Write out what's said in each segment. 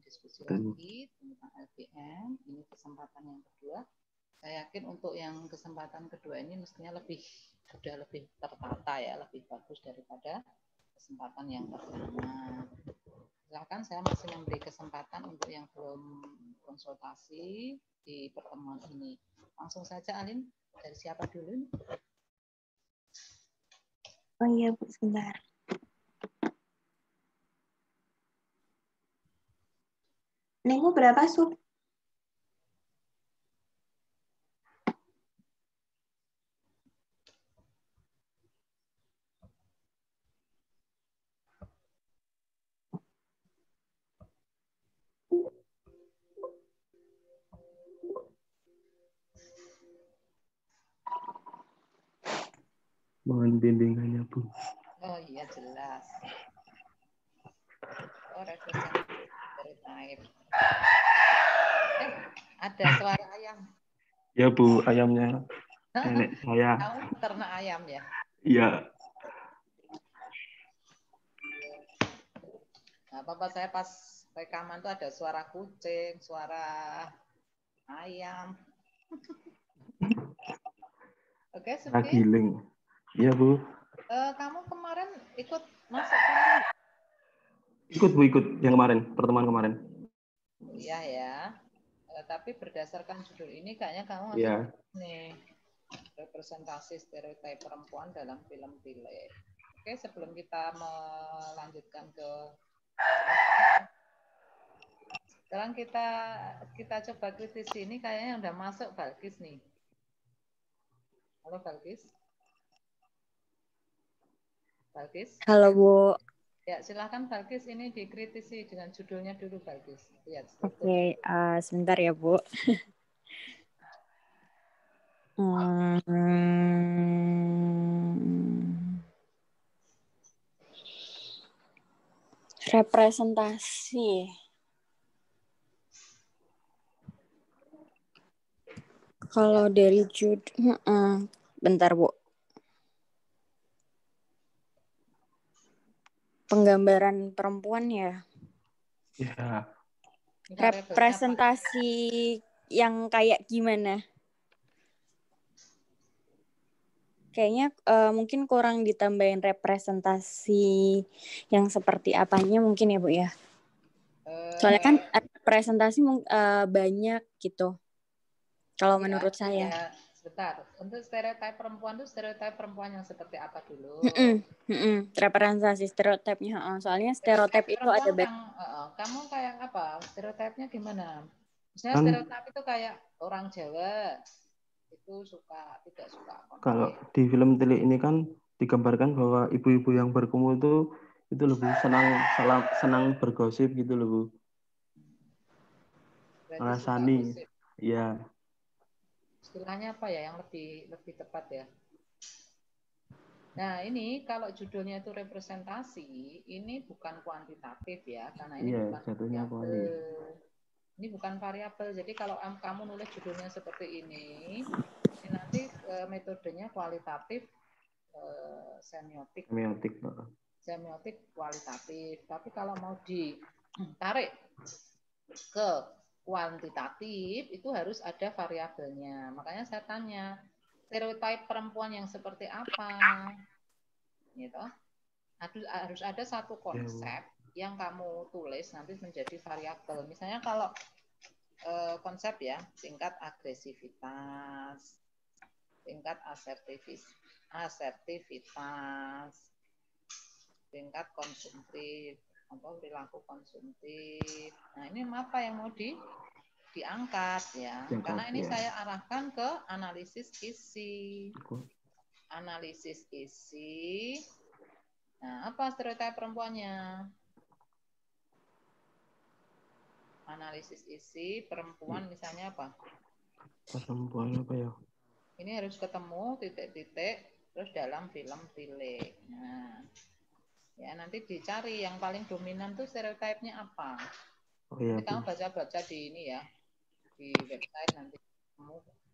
diskusi lagi tentang LBM. Ini kesempatan yang kedua. Saya yakin untuk yang kesempatan kedua ini mestinya sudah lebih tertata ya, lebih bagus daripada kesempatan yang pertama. Silakan, saya masih memberi kesempatan untuk yang belum konsultasi di pertemuan ini. Langsung saja, Alin, dari siapa dulu? Oh iya, Bu, sebentar. Nemu berapa, Sub? Mohon bimbingannya, Bu. Oh iya, jelas. Oh, representative stereotype. Ada suara ayam. Ya, Bu, ayamnya nenek saya. Kamu ternak ayam ya? Iya. Nah, Bapak saya pas rekaman tuh ada suara kucing, suara ayam. Oke, Suki. Giling. Iya, Bu. Kamu kemarin ikut masuk kuliah? Ikut, Bu, ikut yang kemarin, pertemuan kemarin. Iya ya. Tapi berdasarkan judul ini kayaknya kamu masih nih representasi stereotip perempuan dalam film Tile. Oke, sebelum kita melanjutkan ke sekarang kita coba kritis ini kayaknya udah masuk Balkis nih. Halo Balkis. Balkis. Halo, Bu. Ya, silahkan Balkis, ini dikritisi dengan judulnya dulu Balkis. Lihat struktur. Oke, sebentar ya, Bu. Representasi. Kalau dari judul, bentar, Bu. Penggambaran perempuan ya. Ya. Representasi yang kayak gimana? Kayaknya mungkin kurang ditambahin representasi yang seperti apanya mungkin ya, Bu ya. Soalnya kan representasi banyak gitu. Kalau menurut saya. Ya, sebentar. Untuk stereotip perempuan itu stereotip perempuan yang seperti apa dulu? Representasi stereotipnya. Soalnya stereotip itu ada banyak. Kamu kayak apa? Stereotipnya gimana? Misalnya stereotip itu kayak orang Jawa itu tidak suka konflik. Kalau di film Tile ini kan digambarkan bahwa ibu-ibu yang berkumpul itu lebih senang bergosip gitu loh, Bu. Ngerasani. Iya. Istilahnya apa ya yang lebih tepat ya? Nah, ini kalau judulnya itu representasi, ini bukan kuantitatif ya, karena ini bukan variabel. Ini bukan variabel. Jadi kalau kamu nulis judulnya seperti ini nanti metodenya kualitatif, semiotik kualitatif. Tapi kalau mau ditarik ke kuantitatif itu harus ada variabelnya. Makanya saya tanya, stereotip perempuan yang seperti apa? Gitu. Harus ada satu konsep yang kamu tulis nanti menjadi variabel. Misalnya kalau konsep ya, tingkat agresivitas, tingkat asertivitas, tingkat konsumtif, perilaku konsumtif. Nah, ini apa yang mau diangkat ya? Karena ini saya arahkan ke analisis isi. Analisis isi. Nah, apa stereotip perempuannya? Analisis isi perempuan misalnya apa? Perempuan apa ya? Ini harus ketemu titik-titik terus dalam film Tile. Nah, ya nanti dicari yang paling dominan tuh stereotipnya apa. Nanti kamu baca-baca di ini ya, di website nanti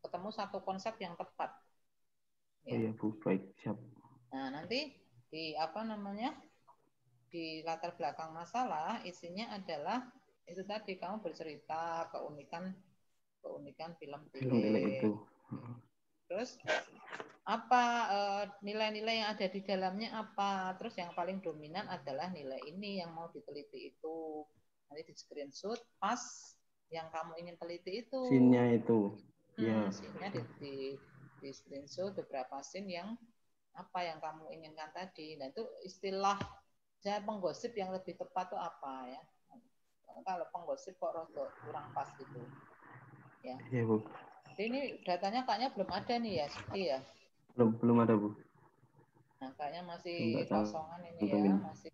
ketemu satu konsep yang tepat. Ya. Oh iya Bu, baik, siap. Nah nanti di di latar belakang masalah isinya adalah Itu tadi kamu bercerita keunikan film Film tile Tile. itu. Terus apa nilai-nilai yang ada di dalamnya apa? Terus yang paling dominan adalah nilai ini yang mau diteliti itu. Nanti di screenshot pas yang kamu ingin teliti itu. Scene-nya itu. Ya. Scene-nya di screenshot beberapa scene yang apa yang kamu inginkan tadi. Nah itu istilah saya penggosip yang lebih tepat itu apa ya? Kalau penggosip kok rada kurang pas gitu. Ya. Iya, Bu. Ini datanya kayaknya belum ada nih ya, Siti ya. Belum ada, Bu. Nah, kayaknya masih Enggak kosongan ini cantumin. ya, masih.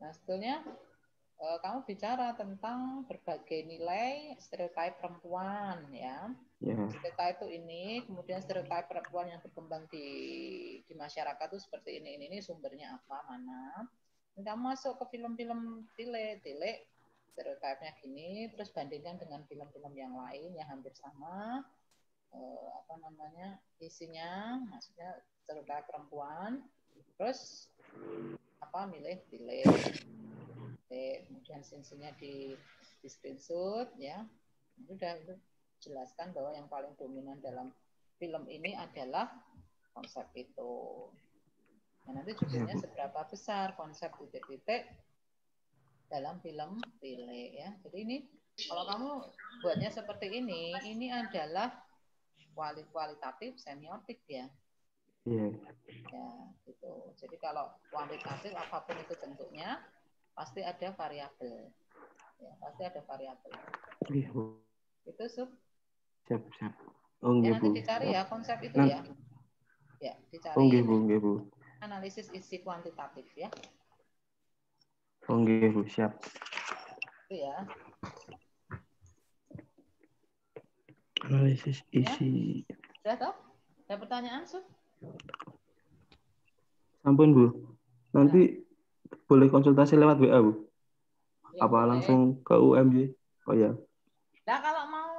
Nah, sebetulnya kamu bicara tentang berbagai nilai stereotip perempuan ya. Ya. Stereotip itu ini, kemudian stereotip perempuan yang berkembang di masyarakat itu seperti ini. Ini sumbernya apa, mana? Dan kamu masuk ke film-film Tile stereotipnya gini, terus bandingkan dengan film-film yang lain yang hampir sama, apa namanya isinya, maksudnya stereotip perempuan, terus apa milih Tile, kemudian scene-nya di screenshot ya, udah itu jelaskan bahwa yang paling dominan dalam film ini adalah konsep itu. Nah, nanti judulnya seberapa besar konsep titik-titik dalam film Tile ya. Jadi ini kalau kamu buatnya seperti ini adalah kualitatif semiotik ya. Iya. Ya, gitu. Jadi kalau kuantitatif apapun itu bentuknya pasti ada variabel. Ya, pasti ada variabel. Iya, Bu. Itu Sub. Siap. Oh, Ya, nggih, nanti Bu. dicari ya konsep itu Nah. ya. Ya, dicari. Oh, nggih, Bu. Analisis isi kuantitatif ya. Oh, nggih, Bu. Siap. Itu ya. Analisis isi. Sudah toh? Ada pertanyaan, Sub? Ampun, Bu. Nanti boleh konsultasi lewat WA, Bu? Ya, Apa boleh. langsung ke UMY? Oh ya. Nah, kalau mau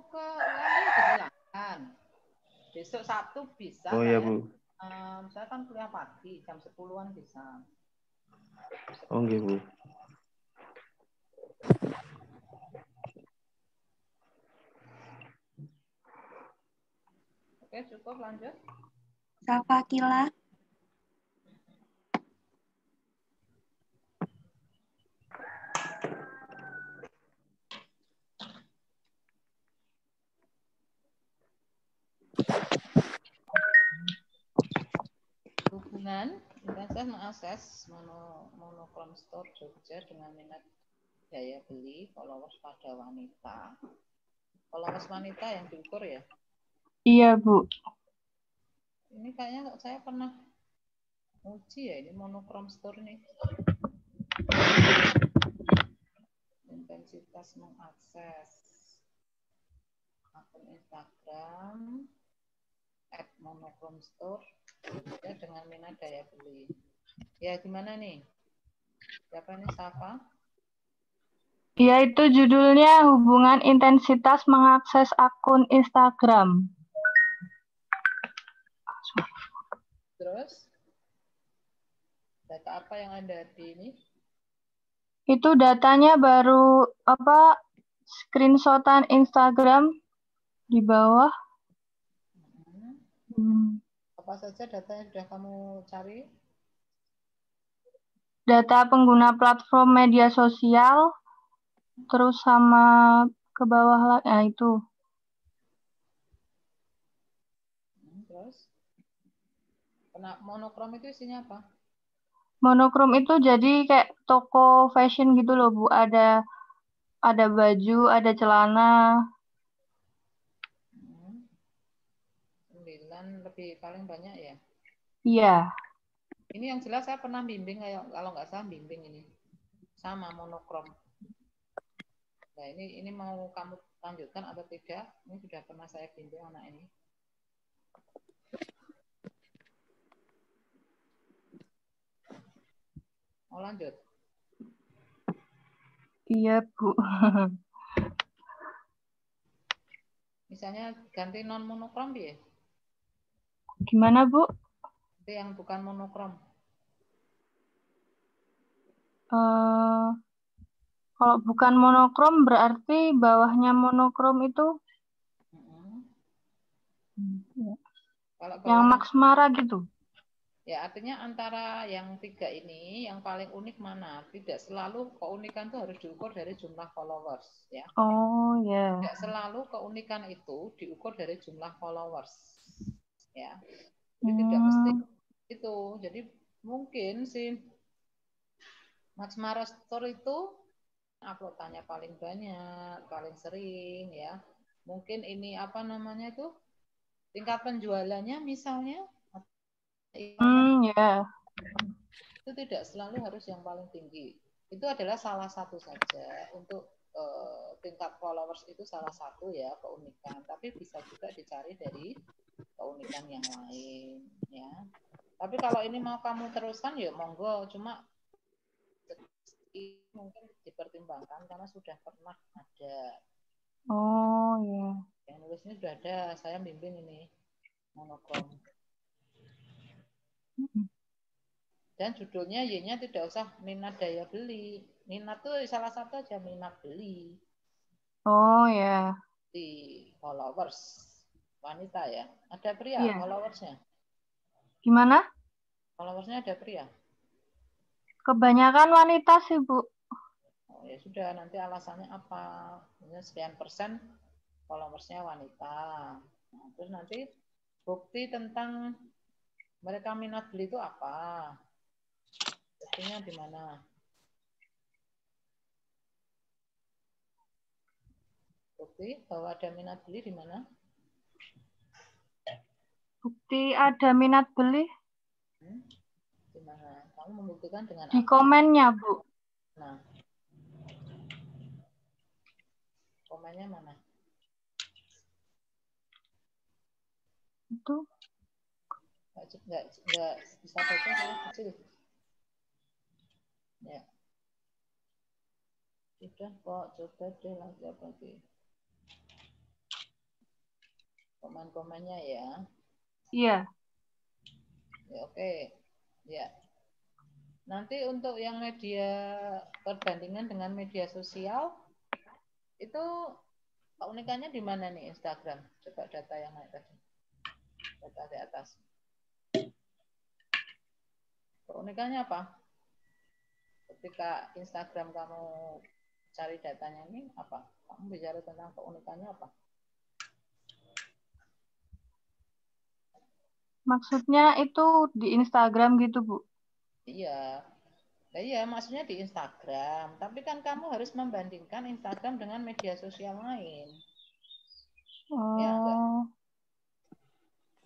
ke UMY silakan. Besok Sabtu bisa Oh ya, Bu. Saya kan kuliah pagi, jam 10-an bisa. Oh nggih, Bu. Oke, cukup lanjut. Kafakila. Hubungan intensitas mengakses monokrom store Jogja dengan minat daya beli followers pada wanita. Followers wanita yang diukur ya? Iya, Bu. Ini kayaknya saya pernah uji ya, ini monokrom store nih. Intensitas mengakses akun Instagram @monokrom store ya, dengan minat daya beli. Ya gimana nih? Siapa nih, Safa? Iya, itu judulnya hubungan intensitas mengakses akun Instagram. Terus data apa yang ada di ini? Itu datanya baru screenshotan Instagram di bawah. Apa saja data yang sudah kamu cari? Data pengguna platform media sosial, terus sama ke bawah lah, ya itu. Terus monokrom itu isinya apa? Monokrom itu jadi kayak toko fashion gitu loh, Bu. Ada baju, ada celana. 9 lebih paling banyak ya? Iya. Ini yang jelas saya pernah bimbing, kalau nggak salah bimbing ini. Sama monokrom. Nah ini mau kamu lanjutkan atau tidak? Ini sudah pernah saya bimbing anak ini. Mau lanjut? Iya, Bu. Misalnya ganti non monokrom ya? Gimana, Bu? Itu yang bukan monokrom. Kalau bukan monokrom berarti bawahnya monokrom itu Kalau yang bawahnya, Max Mara gitu. ya artinya antara yang 3 ini yang paling unik mana? Tidak selalu keunikan itu harus diukur dari jumlah followers ya. Oh ya. Tidak selalu keunikan itu diukur dari jumlah followers ya. Jadi tidak mesti itu. Jadi mungkin si Max Mara Store itu uploadannya paling banyak, paling sering ya. Mungkin ini apa namanya itu tingkat penjualannya misalnya Ya. itu tidak selalu harus yang paling tinggi. Itu adalah salah satu saja untuk tingkat followers itu salah satu ya keunikan. Tapi bisa juga dicari dari keunikan yang lain ya. Tapi kalau ini mau kamu teruskan ya monggo, cuma mungkin dipertimbangkan karena sudah pernah ada. Oh ya. Yang nulisnya sudah ada, saya bimbing ini monokrom. Dan judulnya Y-nya tidak usah minat daya beli. Minat tuh salah satu aja minat beli. Oh ya. Di followers wanita ya. Ada pria Iya. followersnya. Gimana? Followersnya ada pria. Kebanyakan wanita sih, Bu. Oh ya sudah, nanti alasannya apa? Misalnya sekian persen followersnya wanita. Nah, terus nanti bukti tentang mereka minat beli itu apa? Buktinya di mana? Bukti bahwa ada minat beli di mana? Bukti ada minat beli Di mana? Kamu membuktikan dengan di apa? komennya, Bu. Nah, komennya mana? Itu Nggak bisa baca, saya kecil. Ya. Sudah kok, coba deh lagi apa lagi. Komen-komennya ya. Iya. Ya, oke. Ya. Nanti untuk yang media perbandingan dengan media sosial itu keunikannya di mana nih Instagram? Coba data yang naik tadi. Data di atas. Keunikannya apa? Ketika Instagram kamu cari datanya ini apa? Kamu bicara tentang keunikannya apa? Maksudnya itu di Instagram gitu, Bu? Iya. Nah, iya, maksudnya di Instagram. Tapi kan kamu harus membandingkan Instagram dengan media sosial lain. Ya, enggak?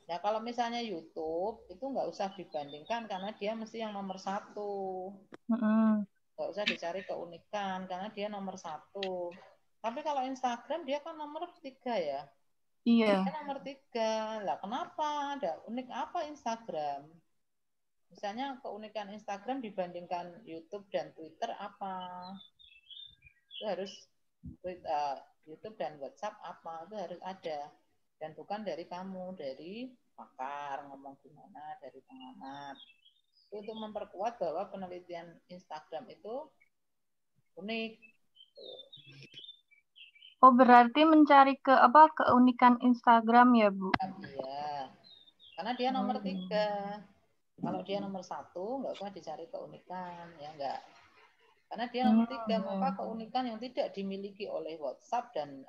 Ya, kalau misalnya YouTube, itu nggak usah dibandingkan karena dia mesti yang nomor 1. Nggak usah dicari keunikan karena dia nomor 1. Tapi kalau Instagram, dia kan nomor 3 ya. Iya. Dia nomor 3. Lah, kenapa? Ada unik apa Instagram? Misalnya keunikan Instagram dibandingkan YouTube dan Twitter apa? Itu harus YouTube dan WhatsApp apa? Itu harus ada. Dan bukan dari kamu, dari pakar ngomong gimana, dari pengamat. Itu untuk memperkuat bahwa penelitian Instagram itu unik. Oh, berarti mencari keunikan Instagram ya, Bu? Iya. Karena dia nomor 3. Kalau dia nomor 1, nggak usah dicari keunikan, ya enggak. Karena dia nomor 3, maka keunikan yang tidak dimiliki oleh WhatsApp dan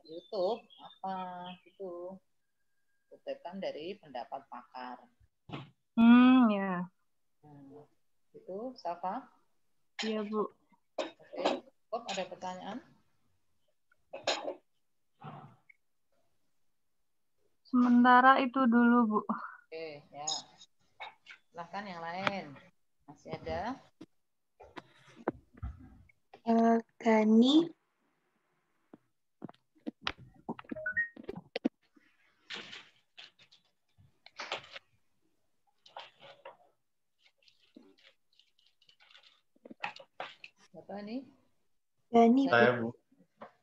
YouTube apa itu kutipkan dari pendapat pakar. Ya. Itu Safa? Iya, Bu. Oke. Bob, ada pertanyaan? Sementara itu dulu, Bu. Oke, ya. Silahkan yang lain. Masih ada? Gani. Siapa ini? Gani, Saya, Bu.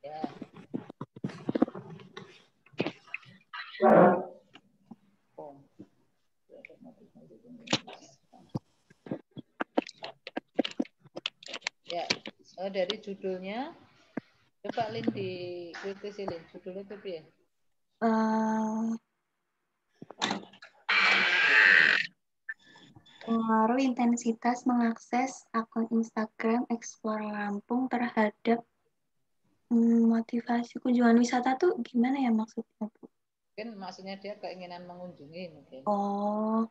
Ya. Oh. Ya, Dari judulnya, coba Lin dikritisi Lin, judulnya itu ya. Pengaruh intensitas mengakses akun Instagram Explore Lampung terhadap motivasi kunjungan wisata tuh gimana ya maksudnya, Bu? Mungkin maksudnya dia keinginan mengunjungi mungkin. Oh,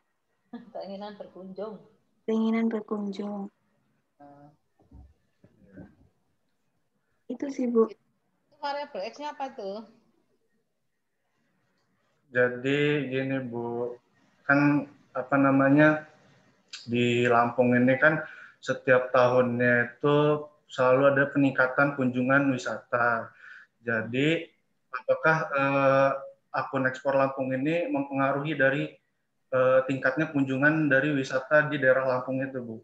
Keinginan berkunjung. keinginan berkunjung. Itu sih, Bu. Itu variabel X-nya apa tuh? Jadi gini Bu, kan apa namanya di Lampung ini kan setiap tahunnya itu selalu ada peningkatan kunjungan wisata. Jadi apakah akun Ekspor Lampung ini mempengaruhi dari tingkatnya kunjungan dari wisata di daerah Lampung itu, Bu?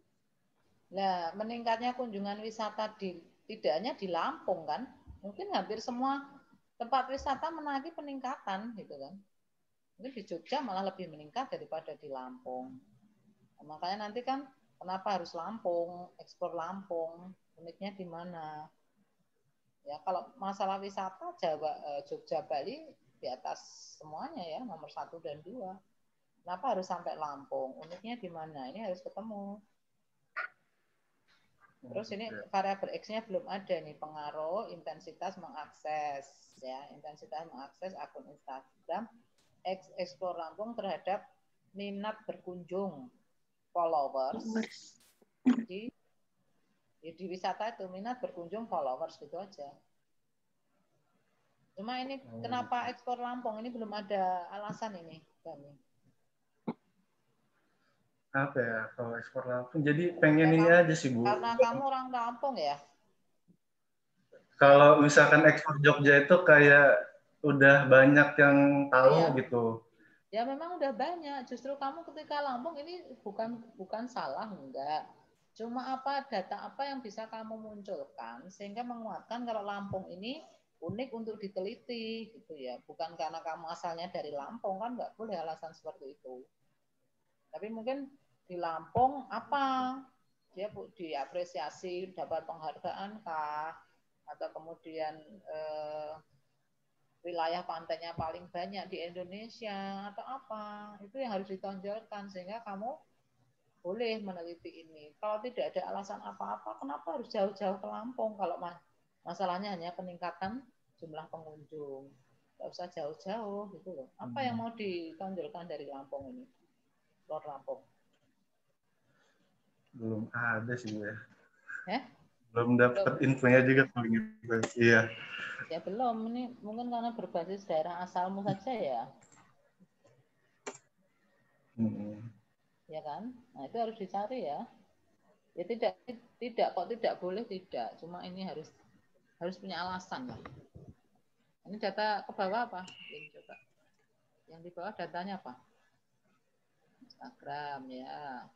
Nah, meningkatnya kunjungan wisata tidak hanya di Lampung kan, mungkin hampir semua tempat wisata menagih peningkatan gitu kan. Mungkin di Jogja malah lebih meningkat daripada di Lampung. Nah, makanya nanti kan kenapa harus Lampung, ekspor Lampung, uniknya di mana? Ya kalau masalah wisata Jogja, Bali di atas semuanya ya, nomor 1 dan 2. Kenapa harus sampai Lampung? Uniknya di mana? Ini harus ketemu. Terus ini variabel X-nya belum ada nih, pengaruh intensitas mengakses ya, intensitas mengakses akun Instagram Explore Lampung terhadap minat berkunjung followers. Di wisata itu minat berkunjung followers gitu aja. Cuma ini kenapa Explore Lampung ini belum ada alasan ini, Dani. Apa ya kalau Ekspor Lampung? Jadi pengen ini aja sih, Bu. Karena kamu orang Lampung ya. Kalau misalkan ekspor Jogja itu kayak udah banyak yang tahu gitu. Ya memang udah banyak. Justru kamu ketika Lampung ini bukan salah, enggak. Cuma data apa yang bisa kamu munculkan sehingga menguatkan kalau Lampung ini unik untuk diteliti gitu ya. Bukan karena kamu asalnya dari Lampung, kan nggak boleh alasan seperti itu. Tapi mungkin di Lampung apa? Dia diapresiasi dapat penghargaan kah? Atau kemudian wilayah pantainya paling banyak di Indonesia atau apa, itu yang harus ditonjolkan sehingga kamu boleh meneliti ini. Kalau tidak ada alasan apa-apa, kenapa harus jauh-jauh ke Lampung kalau masalahnya hanya peningkatan jumlah pengunjung? Nggak usah jauh-jauh gitu loh. Apa yang mau ditonjolkan dari Lampung ini? Luar Lampung. Belum ada sih ya. Belum dapat infonya juga kalau gitu. Iya. Ya belum, ini mungkin karena berbasis daerah asalmu saja ya. Ya kan? Nah, itu harus dicari ya. Ya tidak kok tidak boleh tidak, cuma ini harus punya alasan lah. Ini data ke bawah apa? Ini coba. Yang di bawah datanya apa? Instagram ya.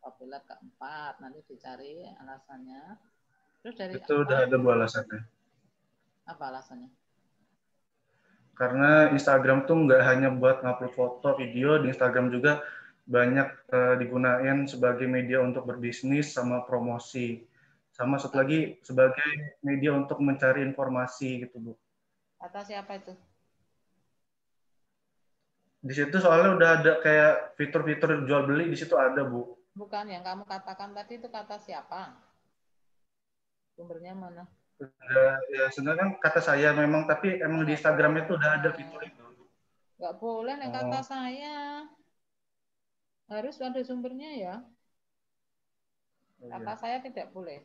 Populer keempat, nanti dicari alasannya. Terus dari itu udah ada Bu alasannya. Apa alasannya? Karena Instagram tuh nggak hanya buat ngupload foto, video, di Instagram juga banyak digunain sebagai media untuk berbisnis sama promosi. Sama satu lagi sebagai media untuk mencari informasi gitu, Bu. Kata siapa itu? Di situ soalnya udah ada kayak fitur-fitur jual beli di situ ada, Bu. Bukan yang kamu katakan tadi itu kata siapa? Sumbernya mana? Ya sebenarnya kan kata saya memang, tapi emang di Instagram itu udah ada fitur itu. Nggak boleh yang kata saya. Harus ada sumbernya ya. Kata saya tidak boleh.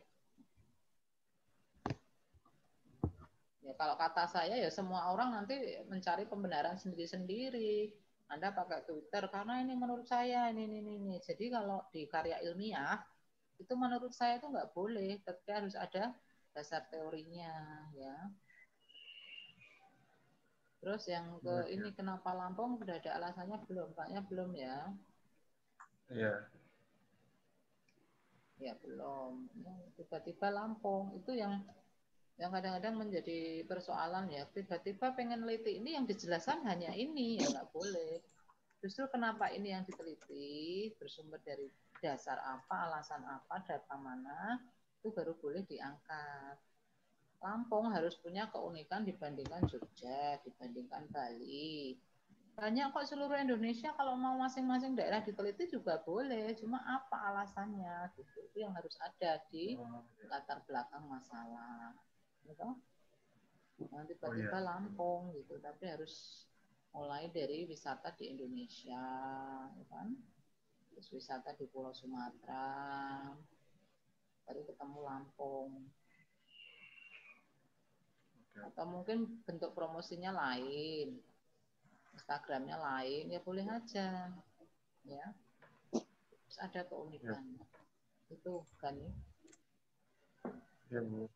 Ya, kalau kata saya ya semua orang nanti mencari pembenaran sendiri-sendiri. Anda pakai Twitter karena ini menurut saya ini. Jadi kalau di karya ilmiah itu menurut saya itu nggak boleh, tapi harus ada dasar teorinya ya. Terus yang ke ini kenapa Lampung sudah ada alasannya belum? Kayaknya belum ya. Iya. Ya belum. Tiba-tiba Lampung itu yang kadang-kadang menjadi persoalan ya. Tiba-tiba pengen neliti ini yang dijelaskan hanya ini, ya nggak boleh. Justru kenapa ini yang diteliti, bersumber dari dasar apa, alasan apa, data mana, itu itu baru boleh diangkat. Lampung harus punya keunikan dibandingkan Jogja, dibandingkan Bali. Banyak kok seluruh Indonesia, kalau mau masing-masing daerah diteliti juga boleh. Cuma apa alasannya gitu. Itu yang harus ada di latar belakang masalah. Gitu. Nah, tiba-tiba Lampung gitu, tapi harus mulai dari wisata di Indonesia, kan? Terus wisata di Pulau Sumatera, baru ketemu Lampung. Atau mungkin bentuk promosinya lain, Instagramnya lain, ya boleh aja, ya. Terus ada keunikan, itu kan. Ya Bu.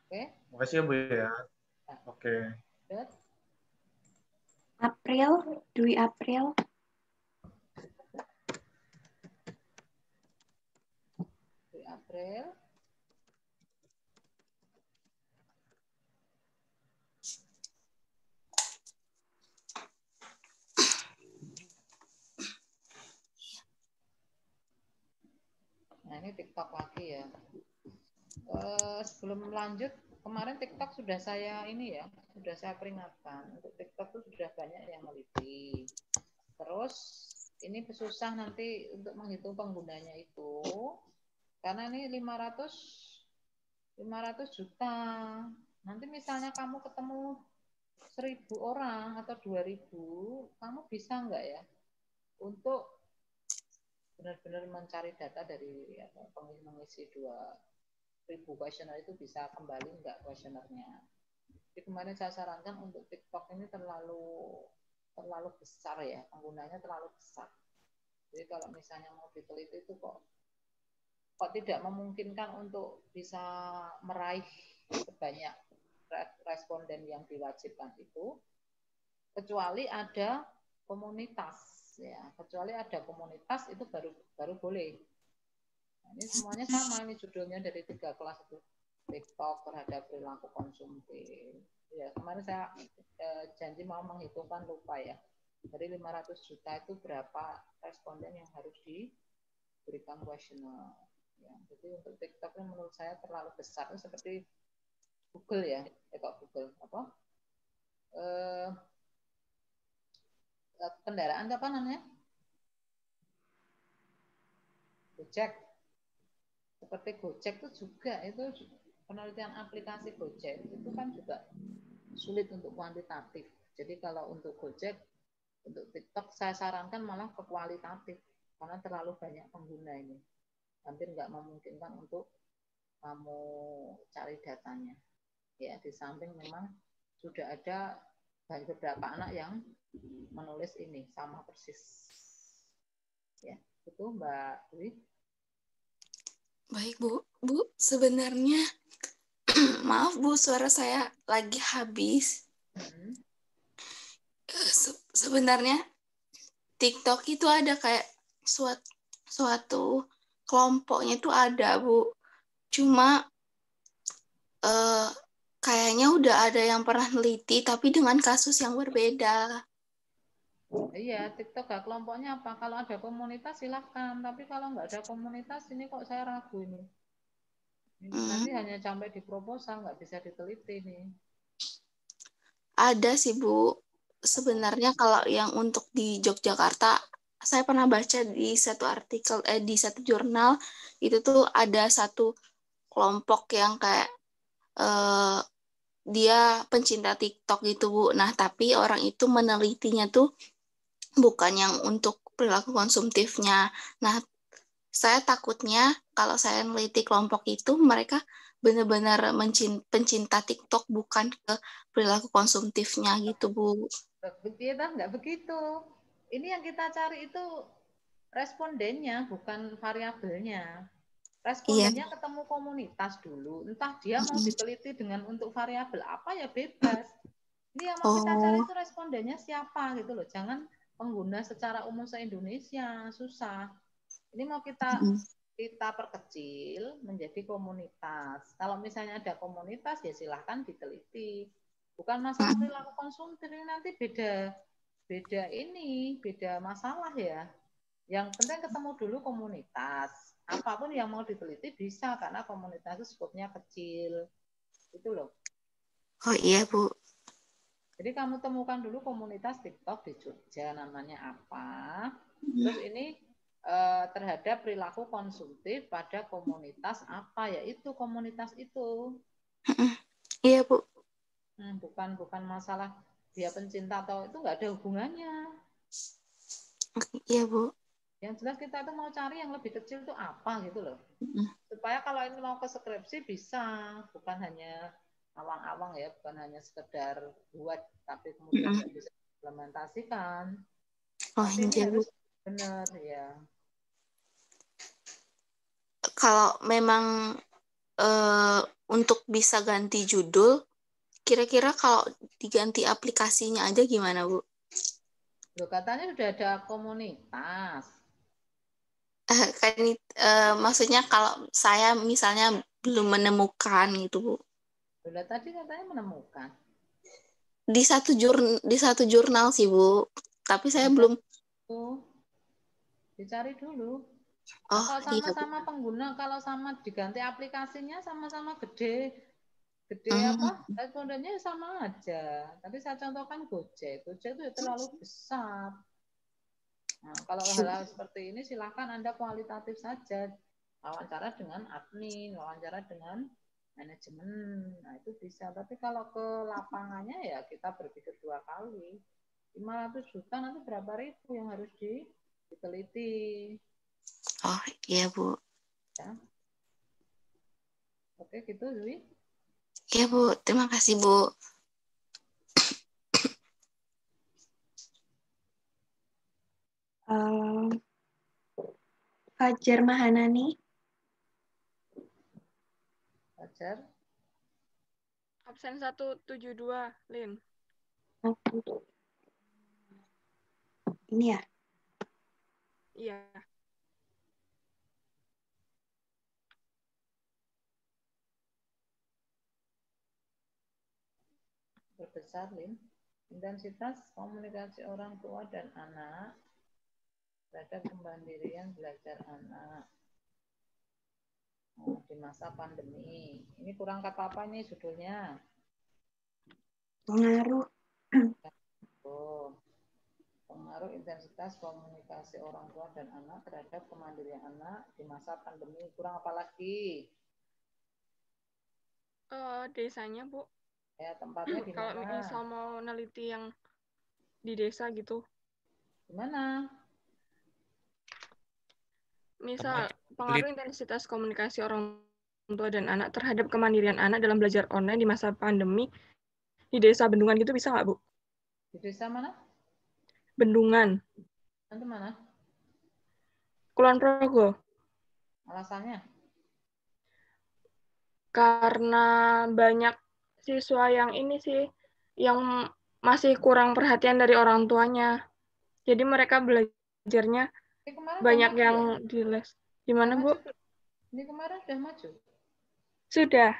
Oke. Makasih ya Bu ya. Oke. April, Dwi April. Dwi April. Nah, ini TikTok lagi ya. Sebelum lanjut, kemarin TikTok sudah saya peringatkan. Untuk TikTok itu sudah banyak yang meliti. Terus ini susah nanti untuk menghitung penggunanya itu, karena ini 500 juta. Nanti misalnya kamu ketemu 1.000 orang atau 2.000, kamu bisa nggak ya untuk benar-benar mencari data dari mengisi 2.000 kuesioner itu, bisa kembali nggak kuesionernya. Jadi kemarin saya sarankan untuk TikTok ini terlalu besar ya, penggunanya terlalu besar. Jadi kalau misalnya mau diteliti itu kok tidak memungkinkan untuk bisa meraih sebanyak responden yang diwajibkan itu, kecuali ada komunitas ya, kecuali ada komunitas itu baru boleh. Nah, ini semuanya sama, ini judulnya dari 3 kelas itu, TikTok terhadap perilaku konsumtif. Ya, kemarin saya janji mau menghitungkan, lupa ya. Dari 500 juta itu berapa responden yang harus diberikan kuesioner. Ya, jadi untuk TikTok ini menurut saya terlalu besar, seperti Google ya, Google apa? Kendaraan apa namanya? Gojek. Seperti Gojek itu juga, itu penelitian aplikasi Gojek itu kan juga sulit untuk kuantitatif. Jadi kalau untuk Gojek, untuk TikTok saya sarankan malah ke kualitatif, karena terlalu banyak pengguna ini. Hampir nggak memungkinkan untuk kamu cari datanya. Ya, di samping memang sudah ada beberapa anak yang menulis ini sama persis. Ya, itu Mbak Dwi. Baik Bu, sebenarnya maaf Bu, suara saya lagi habis. Sebenarnya TikTok itu ada kayak suatu kelompoknya itu ada Bu. Cuma kayaknya udah ada yang pernah neliti tapi dengan kasus yang berbeda. Iya, TikTok gak kelompoknya apa? Kalau ada komunitas silahkan, tapi kalau nggak ada komunitas ini kok saya ragu ini. Nanti hanya sampai di proposal, nggak bisa diteliti nih. Ada sih Bu. Sebenarnya kalau yang untuk di Yogyakarta, saya pernah baca di satu artikel, di satu jurnal, itu tuh ada satu kelompok yang kayak dia pencinta TikTok gitu Bu. Nah, tapi orang itu menelitinya tuh bukan yang untuk perilaku konsumtifnya. Nah, saya takutnya kalau saya meneliti kelompok itu, mereka benar-benar pencinta TikTok, bukan ke perilaku konsumtifnya gitu Bu. Nggak begitu. Ini yang kita cari itu respondennya, bukan variabelnya. Respondennya ketemu komunitas dulu. Entah dia mau diteliti dengan untuk variabel apa ya bebas. Ini yang mau kita cari itu respondennya siapa gitu loh. Jangan pengguna secara umum se-Indonesia, susah. Ini mau kita perkecil menjadi komunitas. Kalau misalnya ada komunitas ya silahkan diteliti. Bukan masalah perilaku konsumtif, ini nanti beda masalah ya. Yang penting ketemu dulu komunitas. apapun yang mau diteliti bisa karena komunitas itu skopnya kecil. Itu loh. Oh iya, Bu. Jadi kamu temukan dulu komunitas TikTok di Jogja namanya apa. Terus ini terhadap perilaku konsumtif pada komunitas apa, yaitu komunitas itu. Iya, Bu. Bukan masalah dia pencinta atau itu nggak ada hubungannya. Iya, Bu. Yang jelas kita itu mau cari yang lebih kecil itu apa gitu loh. Supaya kalau ini mau ke skripsi bisa, bukan hanya awang-awang ya, bukan hanya sekedar buat tapi kemudian nggak bisa diimplementasikan. Oh, Tapi ini iya, Bu. harus benar ya. Kalau memang untuk bisa ganti judul, kira-kira kalau diganti aplikasinya aja gimana, Bu? Loh, katanya sudah ada komunitas. Kan maksudnya kalau saya misalnya belum menemukan gitu, Bu. Sudah tadi katanya menemukan. Di satu jurnal sih, Bu. Tapi saya belum. Dicari dulu. Oh, kalau iya, sama-sama pengguna, kalau sama diganti aplikasinya sama-sama gede respondennya sama aja. Tapi saya contohkan Gojek itu terlalu besar. Nah, kalau hal-hal seperti ini silakan Anda kualitatif saja, wawancara dengan admin, wawancara dengan manajemen, nah itu bisa. Tapi kalau ke lapangannya ya kita berpikir 2 kali. 500 juta nanti berapa ribu yang harus diteliti. Oh iya, Bu. Ya. Oke gitu, Zui. Iya, Bu. Terima kasih, Bu. Fajar Mahanani. Fajar. Absen 172, Lin. Ini ya? Iya. Berbesar, Lin. Intensitas komunikasi orang tua dan anak terhadap kemandirian belajar anak di masa pandemi. Ini kurang kata apa nih judulnya? Pengaruh. Pengaruh intensitas komunikasi orang tua dan anak terhadap kemandirian anak di masa pandemi. Kurang apa lagi? Desanya, Bu. Ya, tempatnya di mana? Kalau misal mau neliti yang di desa gitu. Gimana? Misal, pengaruh intensitas komunikasi orang tua dan anak terhadap kemandirian anak dalam belajar online di masa pandemi di desa Bendungan gitu bisa nggak, Bu? Di desa mana? Bendungan. Nanti mana? Kulon Progo. Alasannya? Karena banyak siswa yang ini sih, yang masih kurang perhatian dari orang tuanya. Jadi mereka belajarnya banyak yang di les. Gimana, Bu? Ini kemarin sudah maju? Sudah.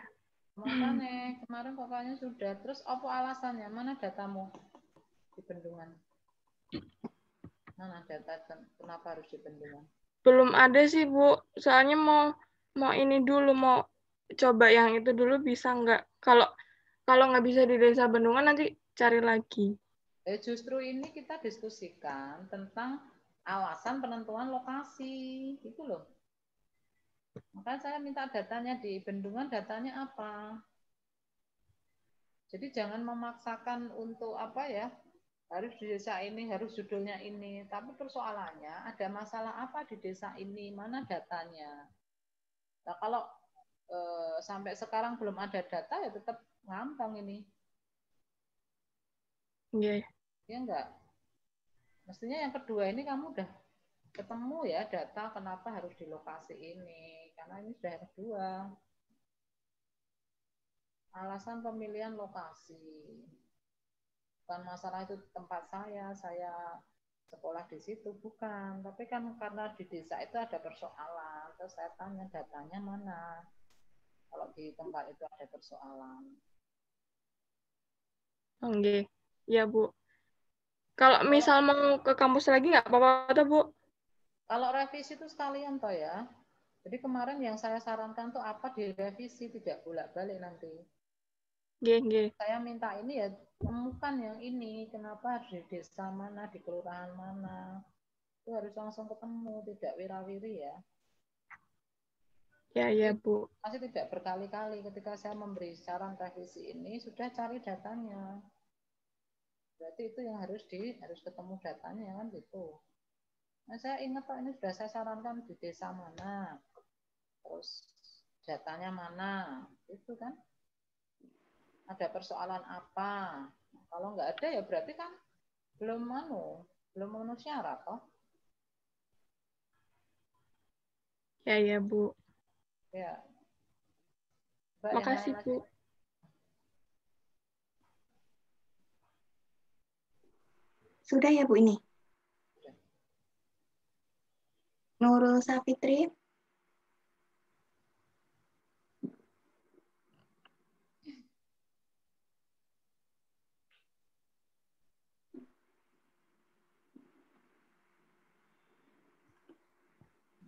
Makanya kemarin pokoknya sudah. Terus apa alasannya? Mana datamu di Bendungan? Mana data kenapa harus di Bendungan? Belum ada sih, Bu. Soalnya mau ini dulu, mau coba yang itu dulu bisa nggak? Kalau nggak bisa di desa Bendungan nanti cari lagi. Justru ini kita diskusikan tentang alasan penentuan lokasi, gitu loh. Makanya saya minta datanya di Bendungan, datanya apa? Jadi jangan memaksakan untuk apa ya, harus di desa ini, harus judulnya ini. Tapi persoalannya ada masalah apa di desa ini, mana datanya? Nah kalau sampai sekarang belum ada data ya tetap ngambang ini. Iya. Ya enggak? Mestinya yang kedua ini kamu udah ketemu ya data kenapa harus di lokasi ini. Karena ini sudah yang kedua. Alasan pemilihan lokasi. Bukan masalah itu tempat saya sekolah di situ, bukan. Tapi kan karena di desa itu ada persoalan. Terus saya tanya datanya mana. Kalau di tempat itu ada persoalan. Oke. Ya, Bu. Kalau misal mau ke kampus lagi nggak apa-apa tuh, Bu? Kalau revisi itu sekalian toh ya. Jadi kemarin yang saya sarankan tuh apa direvisi, tidak bolak-balik nanti. Saya minta ini ya temukan yang ini, kenapa di desa mana, di kelurahan mana. Itu harus langsung ketemu, tidak wira-wiri ya. Ya, Bu. Masih tidak berkali-kali ketika saya memberi saran revisi ini, sudah cari datanya. Berarti itu yang harus ketemu datanya kan gitu. Nah, saya ingat Pak, ini sudah saya sarankan di desa mana, terus datanya mana, itu kan. Ada persoalan apa? Nah, kalau nggak ada ya berarti kan belum memenuhi syarat toh. Ya, Bu. Ya. Makasih, Bu. Sudah ya, Bu, ini? Nurul Safitri.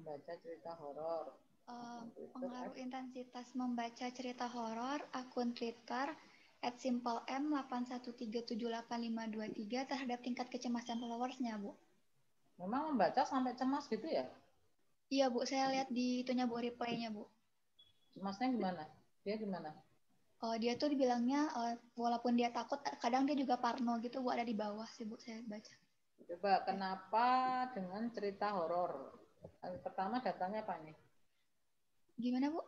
Membaca cerita horor. Pengaruh intensitas membaca cerita horor akun Twitter @simplem81378523 terhadap tingkat kecemasan followersnya, Bu. Memang membaca sampai cemas gitu ya? Iya, Bu. Saya lihat di itunya, Bu, reply-nya, Bu. Cemasnya gimana? Dia gimana? Dia tuh dibilangnya walaupun dia takut, kadang dia juga parno gitu, Bu, ada di bawah sih, Bu, saya baca. Coba kenapa dengan cerita horor? Pertama datanya apa nih? Gimana, Bu?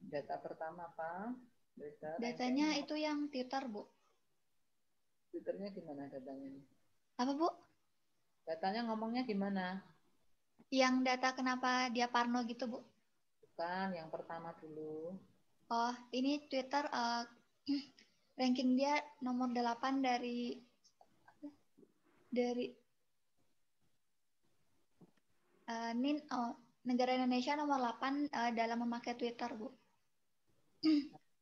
Data pertama apa? Twitter, datanya itu yang Twitter, Bu. Twitternya gimana datanya? Apa, Bu? Datanya ngomongnya gimana? Yang data kenapa dia parno gitu, Bu? Bukan, yang pertama dulu. Oh, ini Twitter ranking dia nomor 8 dari negara Indonesia nomor 8 dalam memakai Twitter, Bu.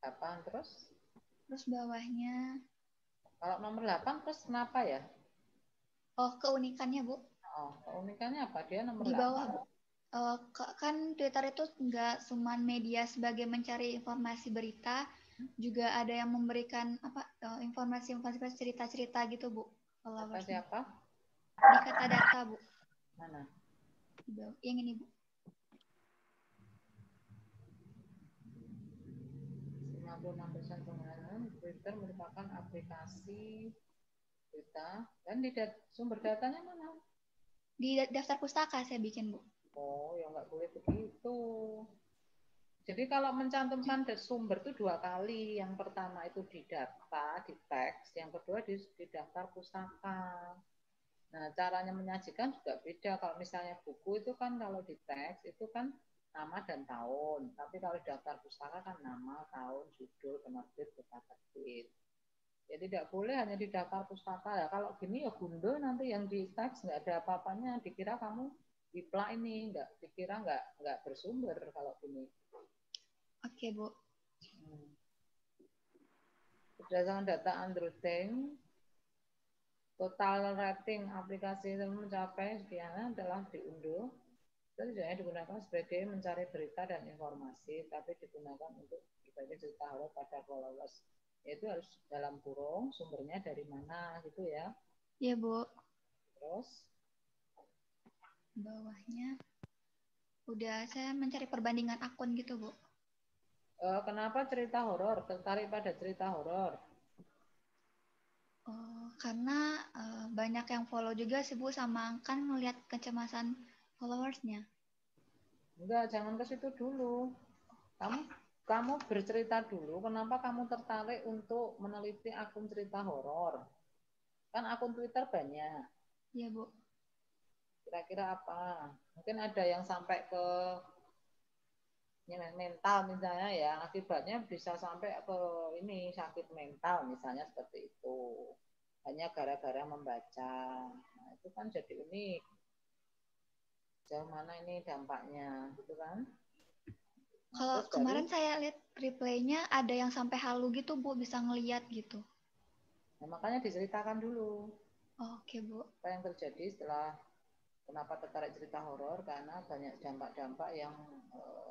8 terus? Terus bawahnya. Kalau nomor 8 terus kenapa ya? Oh, keunikannya, Bu. Oh, keunikannya apa? Dia nomor di 8. Bawah, Bu. Kan Twitter itu nggak cuma media sebagai mencari informasi berita, juga ada yang memberikan informasi cerita-cerita gitu, Bu. Kata siapa? Di kata data, Bu. Mana? Yang ini, Bu. Penggunaan Twitter merupakan aplikasi berita dan di sumber datanya mana? Di daftar pustaka saya bikin, Bu. Oh, ya nggak boleh begitu. Jadi kalau mencantumkan sumber itu 2 kali. Yang pertama itu di data, di teks. Yang kedua di daftar pustaka. Nah, caranya menyajikan juga beda. Kalau misalnya buku itu kan kalau di teks itu kan nama dan tahun. Tapi kalau di daftar pustaka kan nama, tahun, judul, penerbit, kota terbit. Ya tidak boleh hanya di daftar pustaka. Ya, kalau gini ya gundul nanti yang di teks nggak ada apa-apanya. Dikira kamu dipla ini, dikira nggak bersumber kalau gini. Oke, Bu. Berdasarkan data Android total rating aplikasi itu mencapai sekian adalah diunduh. Itu tidak digunakan sebagai mencari berita dan informasi, tapi digunakan untuk berbagi cerita horor pada followers. Itu harus dalam kurung, sumbernya dari mana gitu ya. Iya, Bu. Terus? Bawahnya. Udah saya mencari perbandingan akun gitu, Bu. Kenapa cerita horor? Tertarik pada cerita horor? Karena banyak yang follow juga sih, Bu, sama kan ngelihat kecemasan followersnya. Enggak, jangan ke situ dulu. Kamu bercerita dulu, kenapa kamu tertarik untuk meneliti akun cerita horor? Kan akun Twitter banyak. Iya, Bu. Kira-kira apa? Mungkin ada yang sampai ke mental misalnya ya, akibatnya bisa sampai ke ini sakit mental misalnya seperti itu. Hanya gara-gara membaca. Nah, itu kan jadi unik. Jauh mana ini dampaknya, gitu kan? Kalau kemarin saya lihat replaynya ada yang sampai halu gitu, Bu, bisa ngeliat gitu. Nah, makanya diceritakan dulu. Oke, Bu. Apa yang terjadi setelah Kenapa tertarik cerita horor? Karena banyak dampak-dampak yang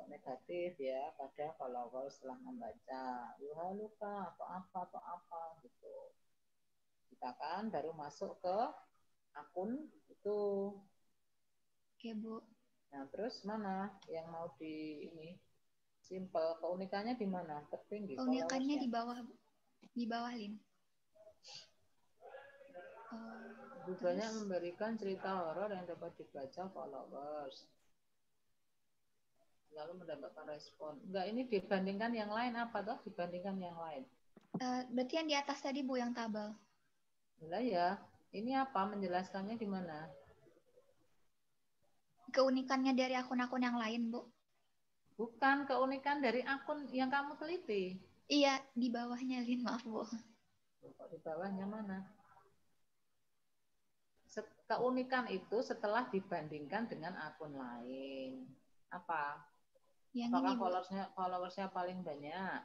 negatif ya pada followers setelah membaca. Wah luka atau apa gitu. Kita kan baru masuk ke akun itu. Oke, Bu. Nah, terus mana yang mau di ini? Simple. Keunikannya di mana? Tertinggi. Keunikannya di bawah, Bu. Di bawah, Lin. Banyak memberikan cerita horor yang dapat dibaca followers. Lalu mendapatkan respon. Enggak, ini dibandingkan yang lain apa toh? Dibandingkan yang lain. Berarti yang di atas tadi, Bu, yang tabel. Lah ya, ini apa? Menjelaskannya di mana? Keunikannya dari akun-akun yang lain, Bu. Bukan keunikan dari akun yang kamu teliti. Iya, di bawahnya, Lin. Maaf, Bu. Kok di bawahnya mana? Keunikan itu setelah dibandingkan dengan akun lain. Apa? Yang apakah ini, followersnya paling banyak?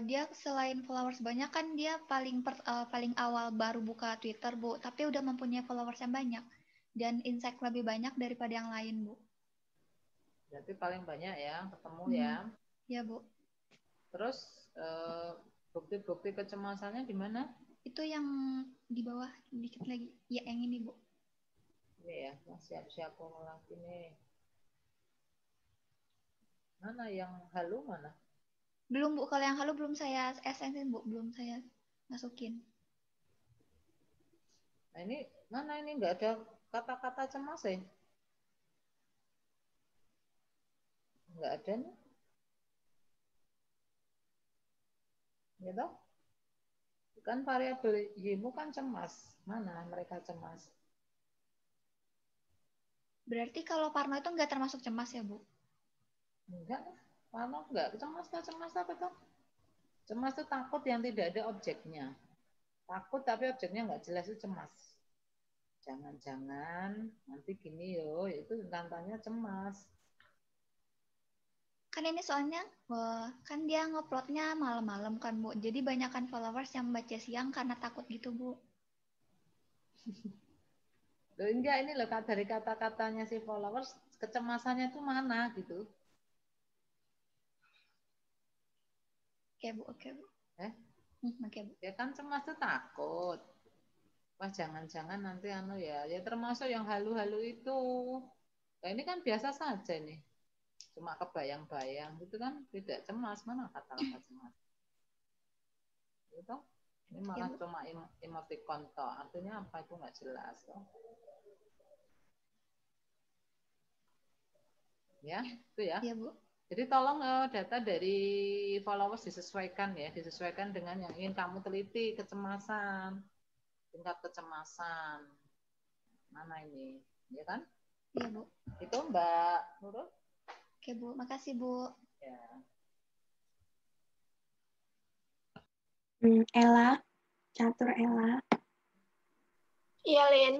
Dia selain followers banyak kan dia paling awal baru buka Twitter, Bu, tapi udah mempunyai followers yang banyak dan insight lebih banyak daripada yang lain, Bu. Berarti paling banyak ya ketemu ya? Ya, Bu. Terus bukti-bukti kecemasannya di mana? Itu yang di bawah dikit lagi. Ya, yang ini, Bu. Ini ya, siap-siap mau lagi nih. Mana yang halu mana? Belum, Bu. Kalau yang halu belum saya SN-in, Bu. Belum saya masukin. Nah, ini mana ini nggak ada kata-kata cemas ya? Nggak ada nih. Gitu? Kan variabel Y-mu kan cemas. Mana mereka cemas? Berarti kalau Parno itu nggak termasuk cemas ya, Bu? Enggak, Parno nggak. Cemas apa tuh? Cemas itu takut yang tidak ada objeknya. Takut tapi objeknya nggak jelas itu cemas. Jangan-jangan nanti gini yo, itu tantanya cemas. Kan ini soalnya, kan dia nguploadnya malam-malam kan, Bu. Jadi banyakkan followers yang baca siang karena takut gitu, Bu. Loh, enggak, ini loh dari kata-katanya si followers, kecemasannya itu mana gitu. Oke, Bu. Oke, Bu. Oke, Bu. Ya kan cemas itu takut. Wah, jangan-jangan nanti ya termasuk yang halu-halu itu. Nah, ini kan biasa saja nih. Cuma kebayang-bayang gitu kan, tidak cemas. Mana kata-kata cemas? Gitu. Ini malah ya, cuma emoticon toh. Artinya apa itu nggak jelas toh. Ya, itu ya. Iya, Bu. Jadi tolong data dari followers disesuaikan ya, disesuaikan dengan yang ingin kamu teliti, kecemasan, tingkat kecemasan. Mana ini, ya kan? Iya, Bu. Itu Mbak Nurul. Oke, Bu. Makasih, Bu. Ya. Ella, catur Ella. Iya, Lin.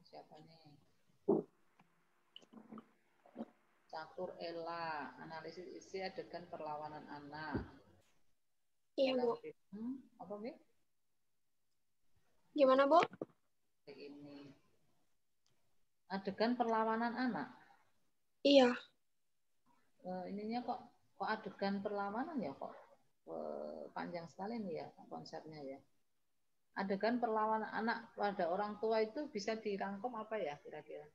Siapa nih? Catur Ella, analisis isi adegan perlawanan anak. Iya, Bu. Apa, Bu? Gimana, Bu? Ini. Adegan perlawanan anak. Iya. Ininya kok adegan perlawanan ya kok panjang sekali nih ya konsepnya ya. Adegan perlawanan anak pada orang tua itu bisa dirangkum apa ya kira-kira?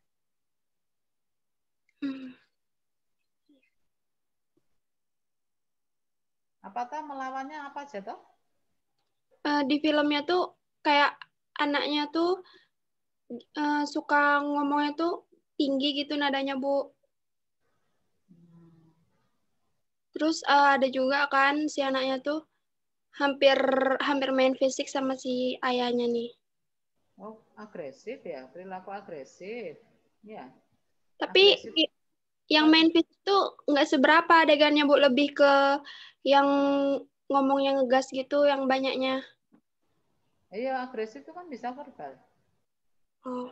Apakah melawannya apa aja toh? Di filmnya tuh kayak anaknya tuh suka ngomongnya tuh tinggi gitu nadanya, Bu. Terus ada juga kan si anaknya tuh hampir main fisik sama si ayahnya nih. Oh, agresif ya, perilaku agresif. Ya. Tapi agresif. Yang main fisik tuh nggak seberapa adegannya, Bu, lebih ke yang ngomongnya ngegas gitu yang banyaknya. Iya, agresif itu kan bisa verbal. Oh.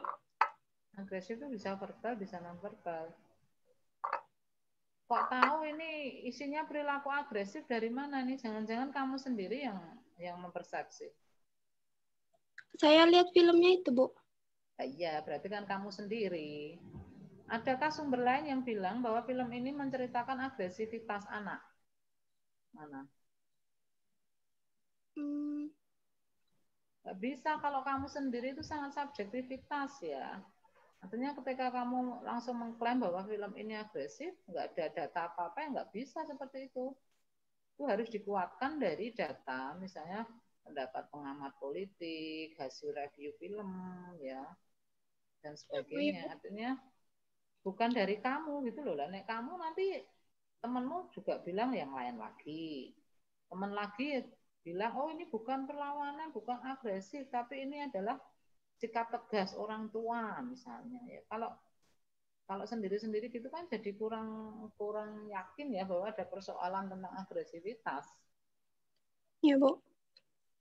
Agresif itu bisa verbal, bisa non-verbal. Kok tahu ini isinya perilaku agresif dari mana nih? Jangan-jangan kamu sendiri yang mempersepsi. Saya lihat filmnya itu, Bu. Iya, berarti kan kamu sendiri. Adakah sumber lain yang bilang bahwa film ini menceritakan agresivitas anak? Mana? Nggak bisa, kalau kamu sendiri itu sangat subjektivitas ya. Artinya ketika kamu langsung mengklaim bahwa film ini agresif, nggak ada data apa-apa, ya nggak bisa seperti itu. Itu harus dikuatkan dari data, misalnya pendapat pengamat politik, hasil review film, ya, dan sebagainya. Artinya bukan dari kamu gitu loh. Nek kamu nanti temenmu juga bilang yang lain lagi. Teman lagi bilang, oh ini bukan perlawanan, bukan agresif, tapi ini adalah sikap tegas orang tua misalnya. Ya, kalau sendiri-sendiri gitu kan jadi kurang yakin ya bahwa ada persoalan tentang agresivitas. Iya, Bu.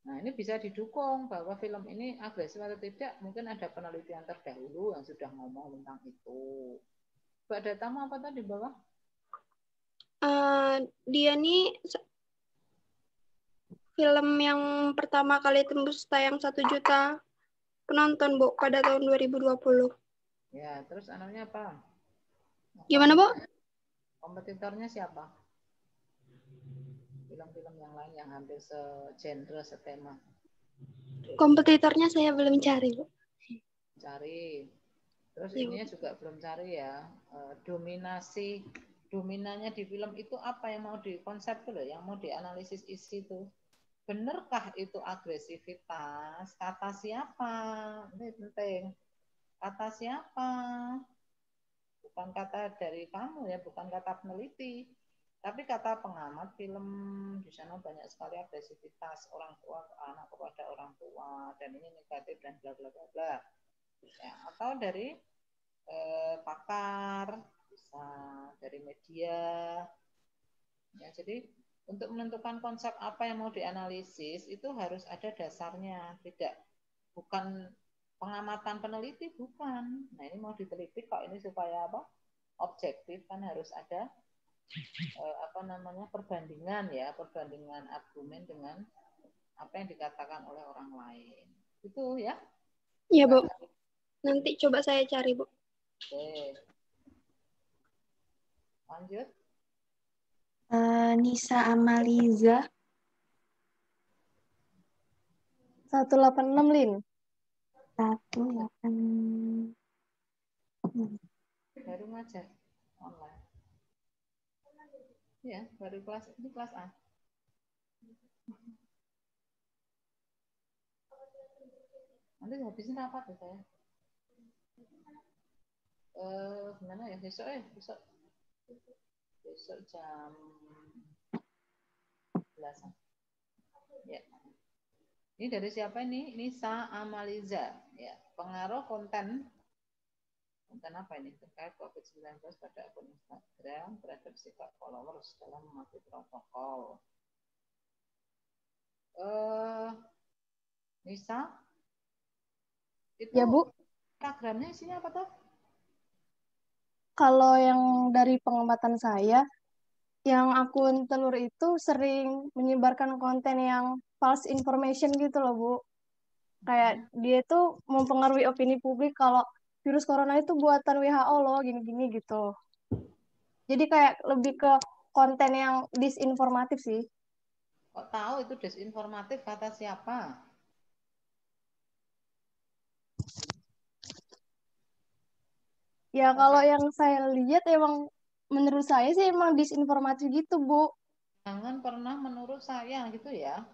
Nah, ini bisa didukung bahwa film ini agresif atau tidak, mungkin ada penelitian terdahulu yang sudah ngomong tentang itu. Mbak datamu apa tadi bawah? Dia nih film yang pertama kali tembus tayang 1 juta penonton, Bu, pada tahun 2020. Ya, terus anunya apa? Gimana, Bu? Kompetitornya siapa? Film-film yang lain yang hampir segenre, setema. Kompetitornya saya belum cari, Bu. Cari. Terus Ya, ininya juga belum cari ya. Dominannya di film itu apa yang mau dikonsep tuh loh, yang mau dianalisis isi itu. Benarkah itu agresivitas? Kata siapa? Ini penting. Kata siapa? Bukan kata dari kamu ya, bukan kata peneliti. Tapi kata pengamat film, di sana banyak sekali agresivitas orang tua ke anak kepada orang tua, dan ini negatif dan bla bla bla bla. Ya, atau dari pakar, bisa dari media. Ya, jadi untuk menentukan konsep apa yang mau dianalisis itu harus ada dasarnya, bukan pengamatan peneliti, bukan. Nah, ini mau diteliti kok ini supaya apa? Objektif kan harus ada perbandingan ya, perbandingan argumen dengan apa yang dikatakan oleh orang lain. Itu ya. Iya, Bu. Nanti coba saya cari, Bu. Oke. Lanjut. Nisa Amaliza. 186, Lin. 186. Baru ngajar online. Ya, baru ini kelas A. Nanti habisin rapat ya saya. Gimana ya besok jam 11. Ya. Ini dari siapa ini? Nisa Amaliza. Ya, pengaruh konten apa ini terkait COVID-19 pada akun Instagram terhadap sikap followers dalam mematuhi protokol. Nisa, itu Ya, Bu. Instagramnya isinya apa tuh? Kalau yang dari pengamatan saya, yang akun Telur itu sering menyebarkan konten yang false information gitu loh, Bu. Kayak dia tuh mempengaruhi opini publik kalau virus corona itu buatan WHO loh, gini-gini gitu. Jadi kayak lebih ke konten yang disinformatif sih. Kok tahu itu disinformatif, kata siapa? Ya kalau yang saya lihat emang menurut saya sih emang disinformatif gitu, Bu. Jangan pernah menurut saya gitu ya.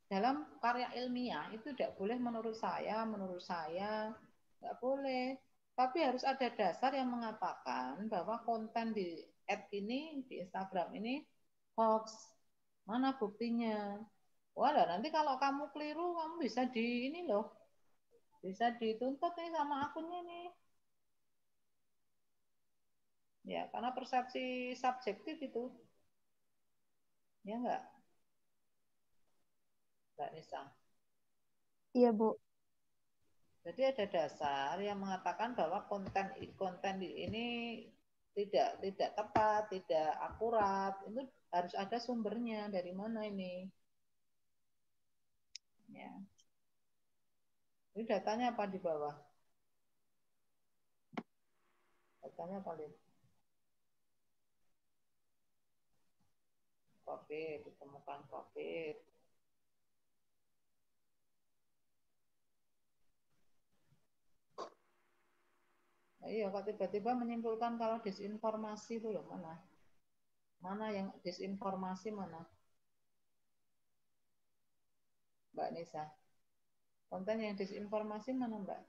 Dalam karya ilmiah itu tidak boleh menurut saya, nggak boleh. Tapi harus ada dasar yang mengatakan bahwa konten di ini, di Instagram ini hoax. Mana buktinya? Walah, nanti kalau kamu keliru, kamu bisa bisa dituntut nih sama akunnya nih. Ya, karena persepsi subjektif itu. Ya enggak? Mbak Nisa. Iya, Bu. Jadi ada dasar yang mengatakan bahwa konten ini tidak tepat, tidak akurat. Itu harus ada sumbernya, dari mana ini. Ya. Ini datanya apa di bawah? Datanya paling COVID, ditemukan COVID. Nah, iya, kok tiba-tiba menyimpulkan kalau disinformasi itu loh, mana? Mana yang disinformasi mana? Mbak Nisa. Konten yang disinformasi mana, Mbak?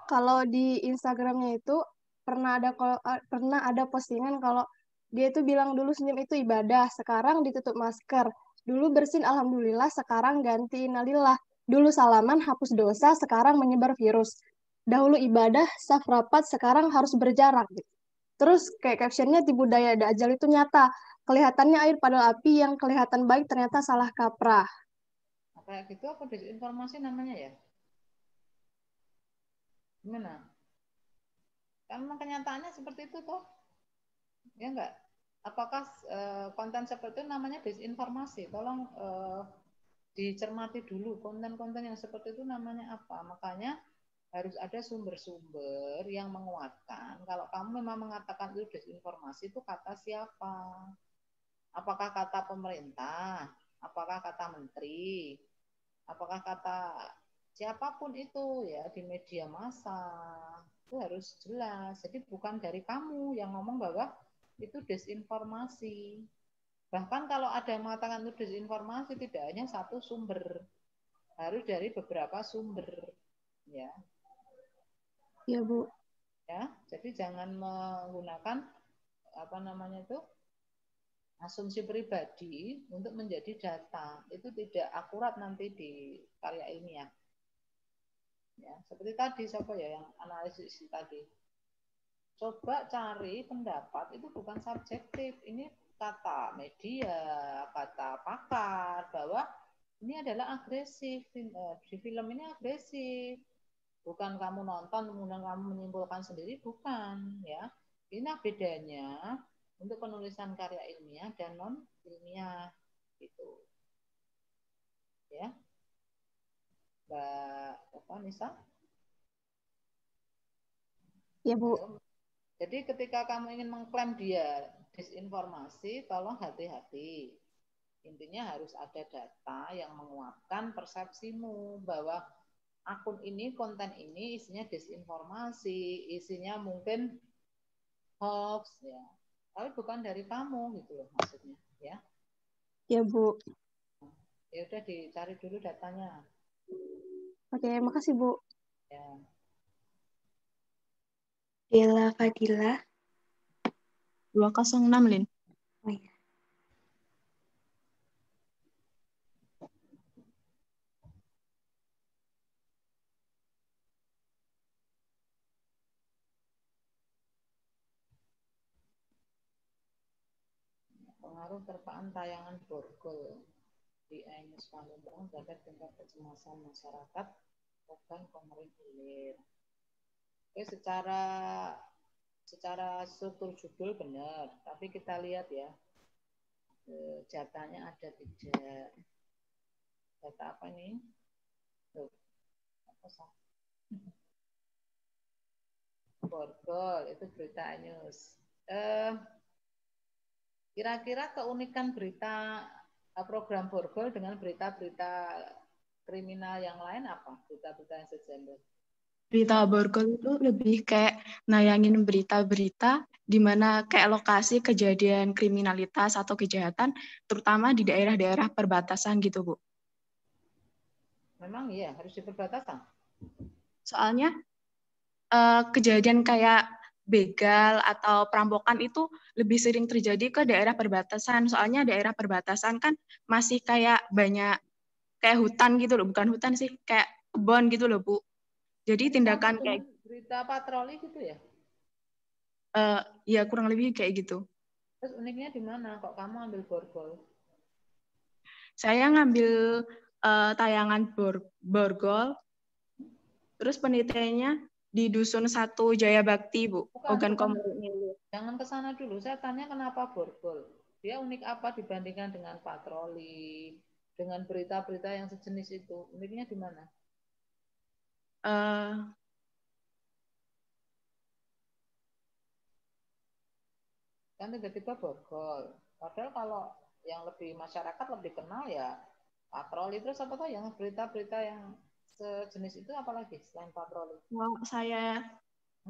Kalau di Instagramnya itu pernah ada postingan kalau dia itu bilang dulu senyum itu ibadah, sekarang ditutup masker. Dulu bersin alhamdulillah, sekarang ganti innalillah. Dulu salaman hapus dosa, sekarang menyebar virus. Dahulu ibadah, saf rapat, sekarang harus berjarak. Terus kayak captionnya di budaya Dajjal itu nyata. Kelihatannya air padahal api, yang kelihatan baik ternyata salah kaprah. Kayak gitu apa disinformasi namanya ya? Gimana? Kan memang kenyataannya seperti itu toh. Ya enggak? Apakah konten seperti itu namanya disinformasi? Tolong dicermati dulu konten-konten yang seperti itu namanya apa. Makanya harus ada sumber-sumber yang menguatkan. Kalau kamu memang mengatakan itu disinformasi, itu kata siapa? Apakah kata pemerintah? Apakah kata menteri? Apakah kata siapapun itu ya di media massa? Itu harus jelas. Jadi bukan dari kamu yang ngomong bahwa itu disinformasi. Bahkan kalau ada yang mengatakan itu disinformasi, tidak hanya satu sumber, harus dari beberapa sumber, ya. Ya, Bu. Ya, jadi jangan menggunakan apa namanya itu asumsi pribadi untuk menjadi data. Itu tidak akurat nanti di karya ilmiah. Ya, seperti tadi siapa ya yang analisis tadi. Coba cari pendapat, itu bukan subjektif. Ini kata media, kata pakar bahwa ini adalah agresif. Di film ini agresif. Bukan kamu nonton kemudian kamu menyimpulkan sendiri, bukan, ya. Ini bedanya untuk penulisan karya ilmiah dan non ilmiah gitu. Ya. Mbak Nisa? Ya, Bu. Jadi ketika kamu ingin mengklaim dia disinformasi, tolong hati-hati. Intinya harus ada data yang menguatkan persepsimu bahwa akun ini, konten ini isinya disinformasi, isinya mungkin hoax, ya. Tapi bukan dari kamu gitu loh maksudnya, ya. Ya, Bu. Ya udah dicari dulu datanya. Oke, makasih, Bu. Ya. Dela Fadila 206, Lin. Oh, iya. Pengaruh terpaan tayangan borgol di Ines Palembang terhadap tingkat kecemasan masyarakat bukan pemerintah hilir. Oke, secara struktur judul benar, tapi kita lihat ya datanya ada tidak. Data apa ini? Tuh, apa sih? Borgol itu berita news. Kira-kira keunikan berita program borgol dengan berita-berita kriminal yang lain apa? Berita-berita yang sejenis. Berita borgol itu lebih kayak nayangin berita-berita di mana kayak lokasi kejadian kriminalitas atau kejahatan, terutama di daerah-daerah perbatasan gitu, Bu. Memang iya, harus di perbatasan. Soalnya kejadian kayak begal atau perampokan itu lebih sering terjadi ke daerah perbatasan. Soalnya daerah perbatasan kan masih kayak banyak kayak hutan gitu loh, bukan hutan sih, kayak kebun gitu loh, Bu. Jadi tindakan kayak berita patroli gitu ya? Ya kurang lebih kayak gitu. Terus uniknya di mana kok kamu ambil borgol? Saya ngambil tayangan borgol, terus penelitiannya di Dusun 1 Jaya Bakti, Bu. Ogan Komering Ilir. Jangan ke sana dulu. Saya tanya kenapa borgol? Dia unik apa dibandingkan dengan patroli, dengan berita-berita yang sejenis itu? Uniknya di mana? Kan tiba-tiba borgol. Padahal kalau yang lebih masyarakat lebih kenal ya patroli. Terus apa tuh yang berita-berita yang sejenis itu apalagi selain patroli?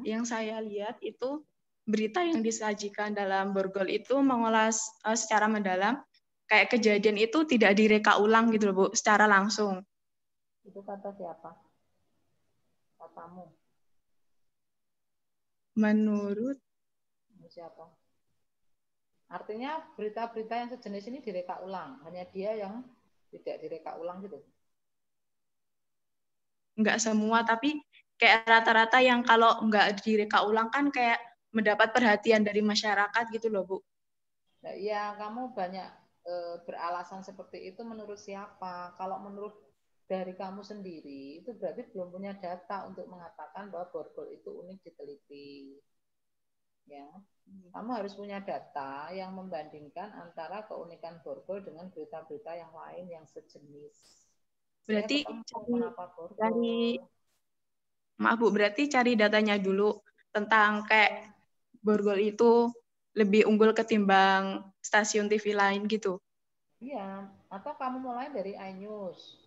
Yang saya lihat itu berita yang disajikan dalam borgol itu mengolah secara mendalam, kayak kejadian itu tidak direka ulang gitu loh, Bu, secara langsung. Itu kata siapa? Katamu? Menurut siapa? Artinya berita-berita yang sejenis ini direka ulang, hanya dia yang tidak direka ulang gitu? Enggak semua, tapi kayak rata-rata yang kalau enggak direka ulang kan kayak mendapat perhatian dari masyarakat gitu loh, Bu. Nah, iya, kamu banyak beralasan seperti itu menurut siapa? Kalau menurut dari kamu sendiri, itu berarti belum punya data untuk mengatakan bahwa borgol itu unik diteliti. Ya, kamu harus punya data yang membandingkan antara keunikan borgol dengan berita-berita yang lain yang sejenis. Berarti maaf Bu, berarti cari datanya dulu tentang kayak borgol itu lebih unggul ketimbang stasiun TV lain gitu. Iya, atau kamu mulai dari iNews.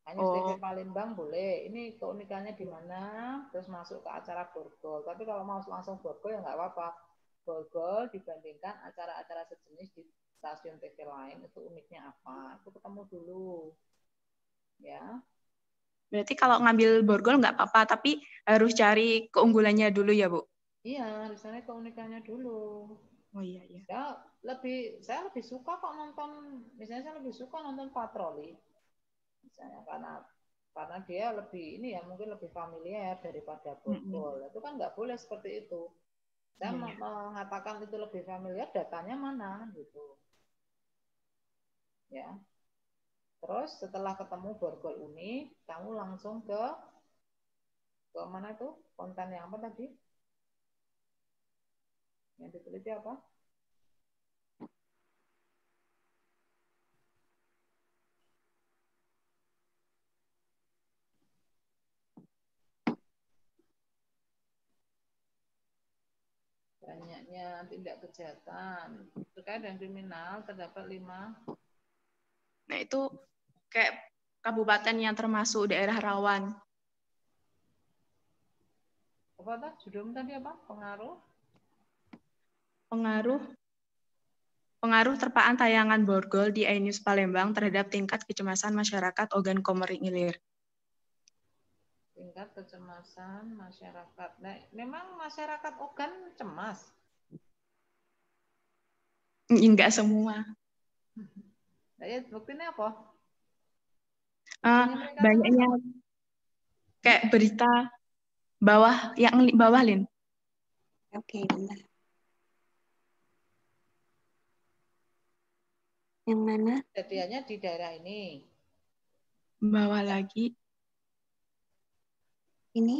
iNews TV Palembang boleh. Ini keunikannya di mana, terus masuk ke acara borgol. Tapi kalau mau langsung borgol ya nggak apa-apa. Borgol dibandingkan acara-acara sejenis di stasiun TV lain itu uniknya apa? Itu ketemu dulu. Ya. Berarti kalau ngambil borgol nggak apa-apa, tapi harus cari keunggulannya dulu ya, Bu? Iya, harus cari keunikannya dulu. Oh iya, iya. Saya lebih suka kok nonton, misalnya saya lebih suka nonton patroli. Misalnya karena dia lebih ini ya mungkin lebih familiar daripada borgol. Itu kan nggak boleh seperti itu. Saya mengatakan itu lebih familiar, datanya mana gitu. Ya. Terus setelah ketemu borgol unik, kamu langsung ke mana itu? Konten yang apa tadi? Yang diteliti apa? Banyaknya tindak kejahatan terkait dengan kriminal terdapat 5. Nah itu kayak kabupaten yang termasuk daerah rawan. Apa tadi? Judul tadi apa? Pengaruh terpaan tayangan borgol di iNews Palembang terhadap tingkat kecemasan masyarakat Ogan Komering Ilir. Tingkat kecemasan masyarakat. Nah, memang masyarakat Ogan cemas? Enggak semua. Nah, ya, buktinya apa? Banyaknya kayak berita bawah Lin. Oke, benar. Yang mana? Kejadiannya di daerah ini. Bawah lagi. Ini?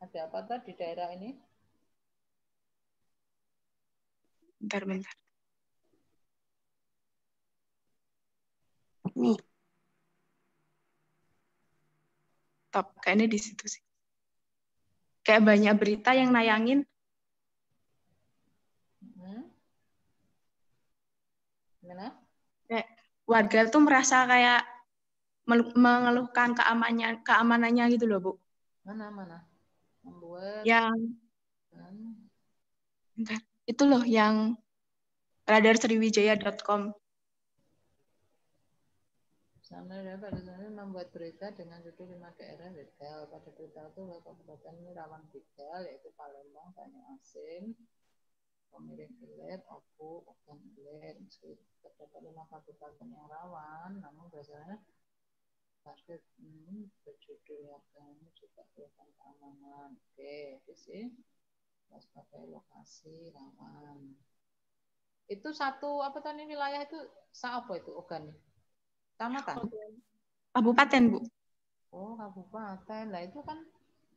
Ada apa tadi di daerah ini? Bentar. Nih. Top, kayaknya di situ sih. Kayak banyak berita yang nayangin. Gimana? Kayak warga tuh merasa kayak mengeluhkan keamanannya gitu loh, Bu. Mana? Membuat yang bentar, itu loh yang radarsriwijaya.com. Sama pada sana membuat berita dengan judul 5 daerah begal. Pada berita itu kabupaten ini rawan begal, yaitu Palembang, Banyu Asin, Komering Ilir, Obu, Ogan Ilir. Terdapat 5 kabupaten yang rawan, namun biasanya target berjudul warganya juga kelihatan keamanan. Oke, itu sih. sebagai lokasi rawan. Itu satu apa tadi wilayah itu apa itu organ? Kecamatan? Kabupaten, Bu. Oh, kabupaten. Lah itu kan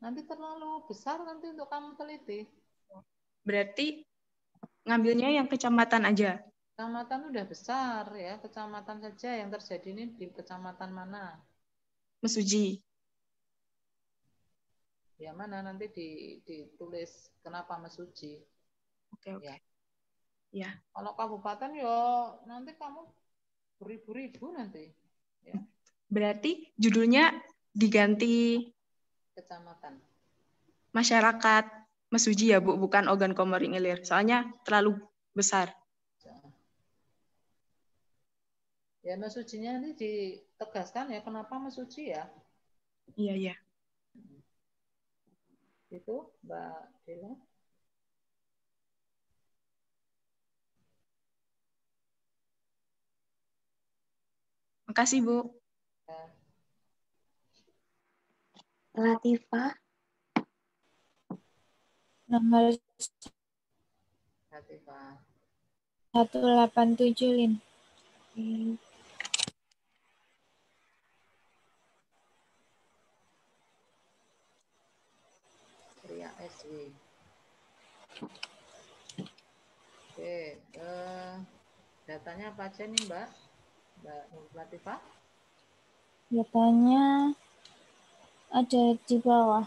nanti terlalu besar nanti untuk kamu teliti. Berarti ngambilnya yang kecamatan aja. Kecamatan udah besar ya, kecamatan saja yang terjadi ini di kecamatan mana? Mesuji. Ya mana nanti ditulis kenapa Mesuji. Oke. Ya. Ya. Kalau kabupaten ya nanti kamu beribu-ribu nanti. Ya. Berarti judulnya diganti Kecamatan. Masyarakat Mesuji ya, Bu, bukan Ogan Komering Ilir. Soalnya terlalu besar. Ya Mesujinya nanti ditegaskan ya kenapa Mesuji ya. Iya, iya. Itu Mbak Dela. Makasih, Bu. Ya. Latifah. Nomor Latifah. 187, Lin. Ria SW. Oke, datanya apa aja nih Mbak Latifah? Datanya ada di bawah.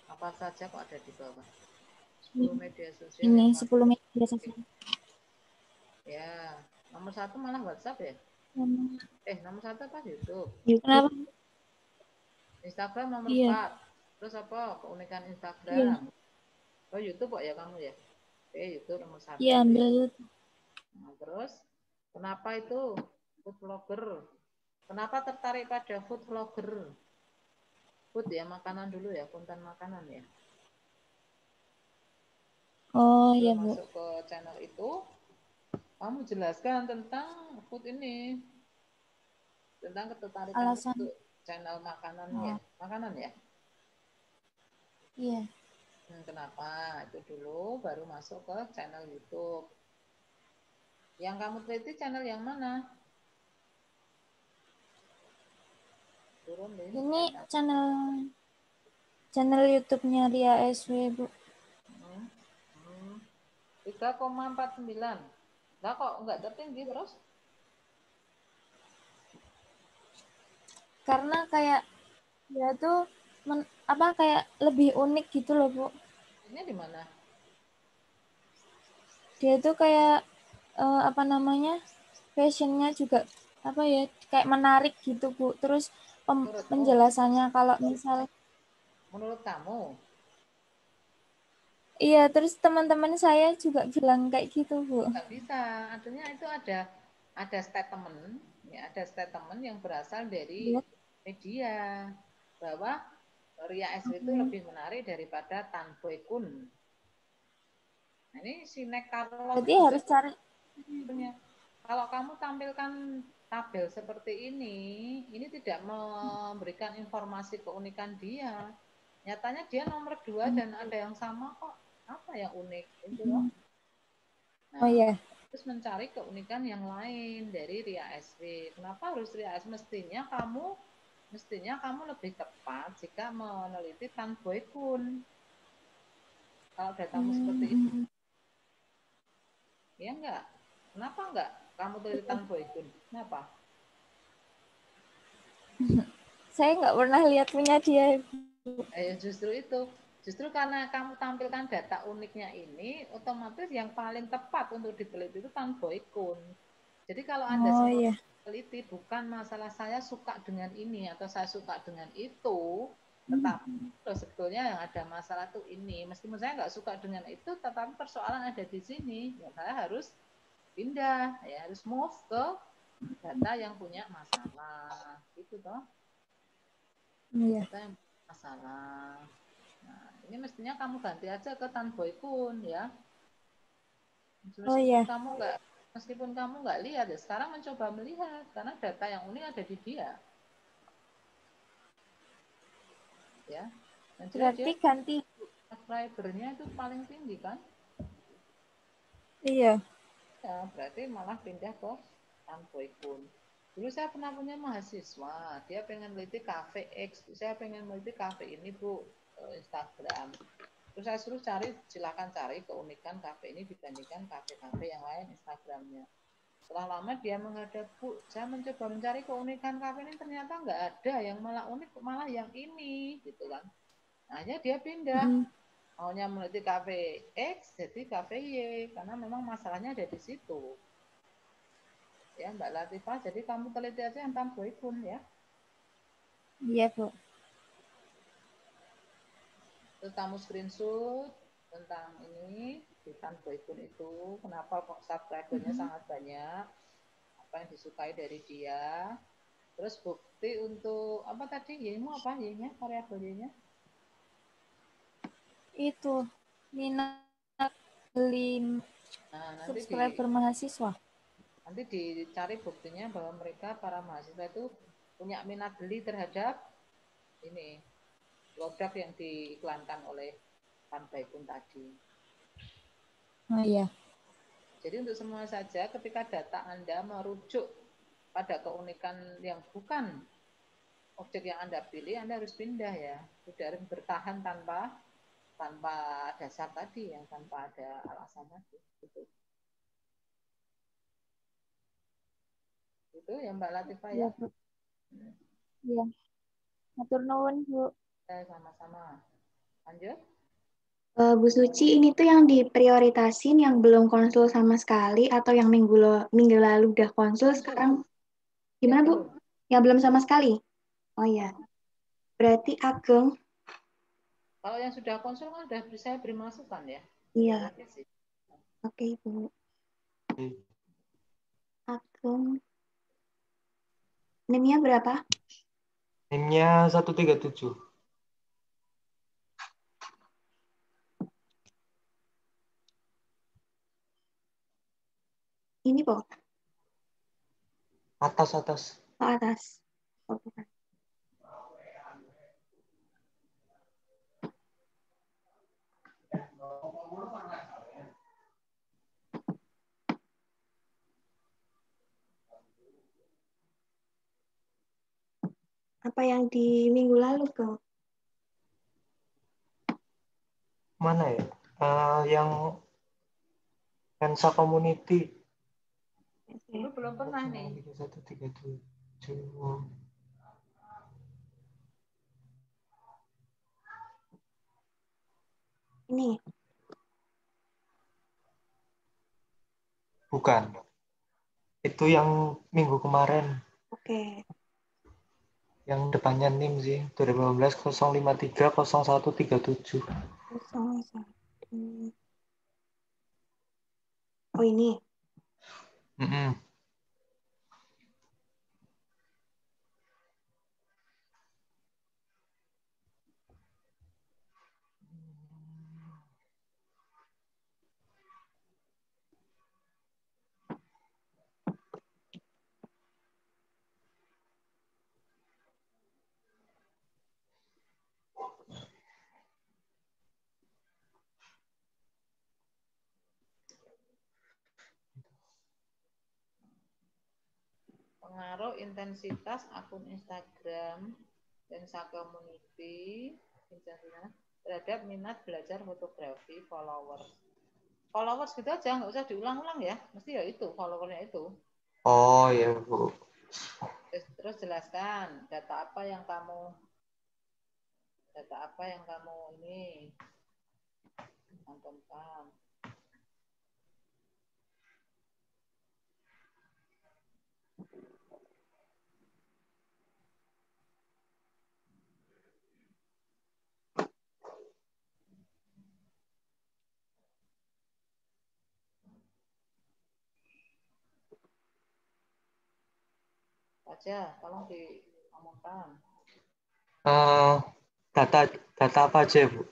Apa saja kok ada di bawah? 10 media sosial. Ini 10 media sosial. Ya, nomor 1 malah WhatsApp ya? Nomor 1 apa YouTube? Kenapa? Instagram nomor 4. Terus apa? Keunikan Instagram. Oh YouTube kok ya kamu ya? Oke, YouTube nomor 1. Iya, ambil YouTube. Nah, terus kenapa itu food vlogger? Kenapa tertarik pada food vlogger? Food ya, makanan dulu ya, konten makanan ya. Oh iya, Bu. Masuk ke channel itu, kamu jelaskan tentang food ini. Tentang ketertarikan untuk channel makanannya. Makanan ya? Iya. Kenapa? Itu dulu baru masuk ke channel YouTube. Yang kamu teliti channel yang mana? Turun deh. Ini channel YouTube-nya Ria SW, Bu. 3,49. Lah kok enggak tertinggi terus? Karena kayak dia tuh kayak lebih unik gitu loh, Bu. Ini di mana? Dia tuh kayak fashionnya juga kayak menarik gitu, Bu. Terus penjelasannya kalau misal menurut kamu? Iya, terus teman-teman saya juga bilang kayak gitu, Bu. Nggak bisa, artinya itu ada statement, ya, ada statement yang berasal dari media bahwa Ria SW itu lebih menarik daripada Tan Boy Kun. Nah, ini si Nek Carlo. Jadi harus cari. Kalau kamu tampilkan tabel seperti ini tidak memberikan informasi keunikan dia. Nyatanya dia nomor 2 dan ada yang sama kok. Apa yang unik itu loh. Nah, terus mencari keunikan yang lain dari Ria SW. Kenapa harus Ria SW? Mestinya kamu lebih tepat jika meneliti Tan Boy Kun. Kalau datamu seperti itu. Ya enggak? Kenapa enggak kamu teliti Tan Boy Kun? Kenapa? Saya enggak pernah lihat punya dia. Justru itu. Justru karena kamu tampilkan data uniknya ini, otomatis yang paling tepat untuk diteliti itu Tan Boy Kun. Jadi kalau Anda teliti bukan masalah saya suka dengan ini atau saya suka dengan itu, tetapi sebetulnya yang ada masalah tuh ini. Meskipun saya nggak suka dengan itu, tetapi persoalan ada di sini. Ya, saya harus pindah, ya harus move ke data yang punya masalah, gitu toh. Data yang punya masalah. Nah, ini mestinya kamu ganti aja ke Tan Boy Kun ya. Meskipun kamu nggak lihat ya, sekarang mencoba melihat karena data yang unik ada di dia. Ya. Dan berarti ganti subscribernya itu paling tinggi kan? Iya. Ya, berarti malah pindah ke Tanboy pun. Dulu saya pernah punya mahasiswa, dia pengen meliti kafe X, saya pengen meliti kafe ini Bu, Instagram. Terus saya suruh cari, silakan cari keunikan kafe ini dibandingkan kafe-kafe yang lain Instagramnya. Setelah lama dia menghadap, Bu, saya mencoba mencari keunikan kafe ini ternyata nggak ada, yang malah unik malah yang ini, gitu kan. Hanya dia pindah, maunya meneliti kafe X jadi kafe Y, karena memang masalahnya ada di situ. Ya Mbak Latifah, jadi kamu teliti aja yang Tanboy pun ya. Iya Bu. Terus kamu screenshot tentang ini di Tanboy pun itu, kenapa kok subscribernya sangat banyak, apa yang disukai dari dia. Terus bukti untuk apa tadi, Y-mu apa Y-nya, variabel Y-nya? Itu minat beli subscriber mahasiswa. Nanti dicari buktinya bahwa mereka para mahasiswa itu punya minat beli terhadap ini produk yang diiklankan oleh Tanboy pun tadi. Oh iya. Jadi untuk semua saja ketika data Anda merujuk pada keunikan yang bukan objek yang Anda pilih, Anda harus pindah ya. Tidak harus bertahan tanpa dasar tadi, yang tanpa ada alasan tadi. Gitu. Itu ya Mbak Latifah ya. Iya. Matur nuwun Bu. Sama-sama. Lanjut. Bu Suci, ini tuh yang diprioritasin yang belum konsul sama sekali atau yang minggu lalu udah konsul sekarang gimana Bu? Yang belum sama sekali? Oh ya. Berarti Ageng. Kalau yang sudah konsul kan sudah saya beri masukan ya. Iya. Oke Bu. Ageng. NIM-nya berapa? NIM-nya 137. Ini Po. Atas. Oh, atas. Oh, bukan. Apa yang di minggu lalu kok? Mana ya? Yang Lensa Community. Dulu belum pernah nih. 137. Ini. Bukan. Itu yang minggu kemarin. Oke. Yang depannya NIM sih. 2015 053 0137. 01. Oh ini. Pengaruh intensitas akun Instagram Lensa Community terhadap minat belajar fotografi followers. Followers gitu aja, nggak usah diulang-ulang ya. Mesti ya itu, followernya itu. Oh ya Bu. Terus jelaskan data apa yang kamu ini cantumkan. Aja, tolong diomongkan. Data apa aja Bu?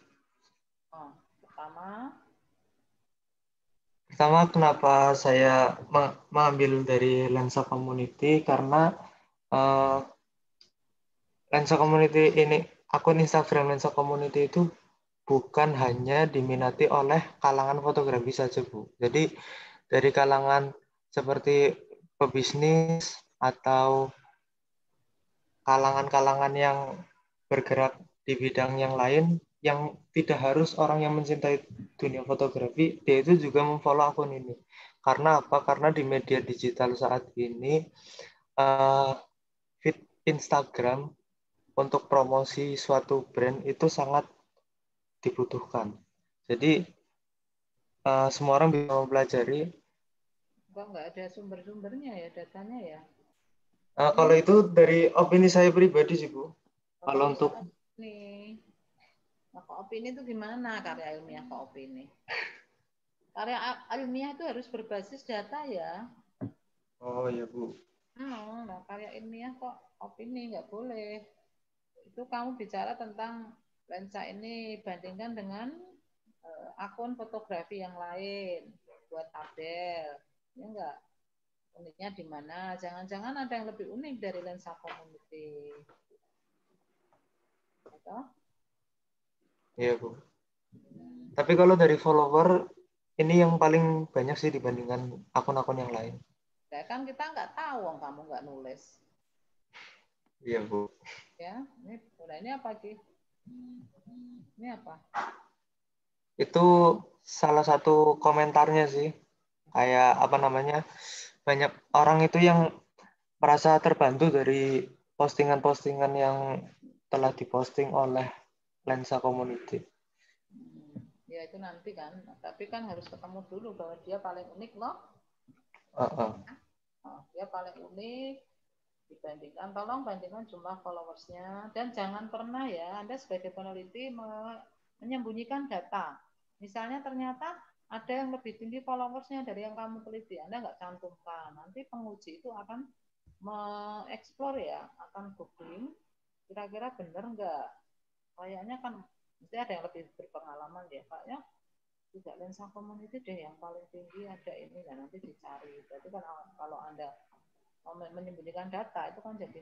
Pertama kenapa saya mengambil dari Lensa Community karena Lensa Community ini, akun Instagram Lensa Community itu bukan hanya diminati oleh kalangan fotografi saja, Bu. Jadi dari kalangan seperti pebisnis atau kalangan-kalangan yang bergerak di bidang yang lain yang tidak harus orang yang mencintai dunia fotografi, dia itu juga memfollow akun ini. Karena apa? Karena di media digital saat ini feed Instagram untuk promosi suatu brand itu sangat dibutuhkan. Jadi semua orang bisa mempelajari. Kok nggak ada sumber-sumbernya ya datanya ya? Kalau itu dari opini saya pribadi sih, Bu. Kalau untuk nih, nah, kok opini itu gimana karya ilmiah kok opini? Karya ilmiah itu harus berbasis data ya. Oh iya, Bu. Nah, karya ilmiah kok opini nggak boleh. Itu kamu bicara tentang lensa ini bandingkan dengan akun fotografi yang lain buat tabel, ya enggak? Uniknya di mana? Jangan-jangan ada yang lebih unik dari lensa community. Atau? Iya, Bu. Tapi kalau dari follower, ini yang paling banyak sih dibandingkan akun-akun yang lain. Ya kan kita nggak tahu, kamu nggak nulis. Iya, Bu. Ya, ini apa Ki? Ini apa? Itu salah satu komentarnya sih. Kayak apa namanya? Banyak orang itu yang merasa terbantu dari postingan-postingan yang telah diposting oleh lensa community. Ya itu nanti kan, tapi kan harus ketemu dulu bahwa dia paling unik loh. Dia paling unik dibandingkan, tolong bandingkan jumlah followersnya, dan jangan pernah ya Anda sebagai peneliti menyembunyikan data. Misalnya ternyata ada yang lebih tinggi followersnya dari yang kamu teliti, Anda nggak cantumkan, nanti penguji itu akan mengeksplor ya, akan googling, kira-kira benar nggak? Kayaknya kan mesti ada yang lebih berpengalaman ya, kayaknya tidak lensa community deh yang paling tinggi ada ini, dan nanti dicari. Berarti kan kalau Anda menyembunyikan data itu kan jadi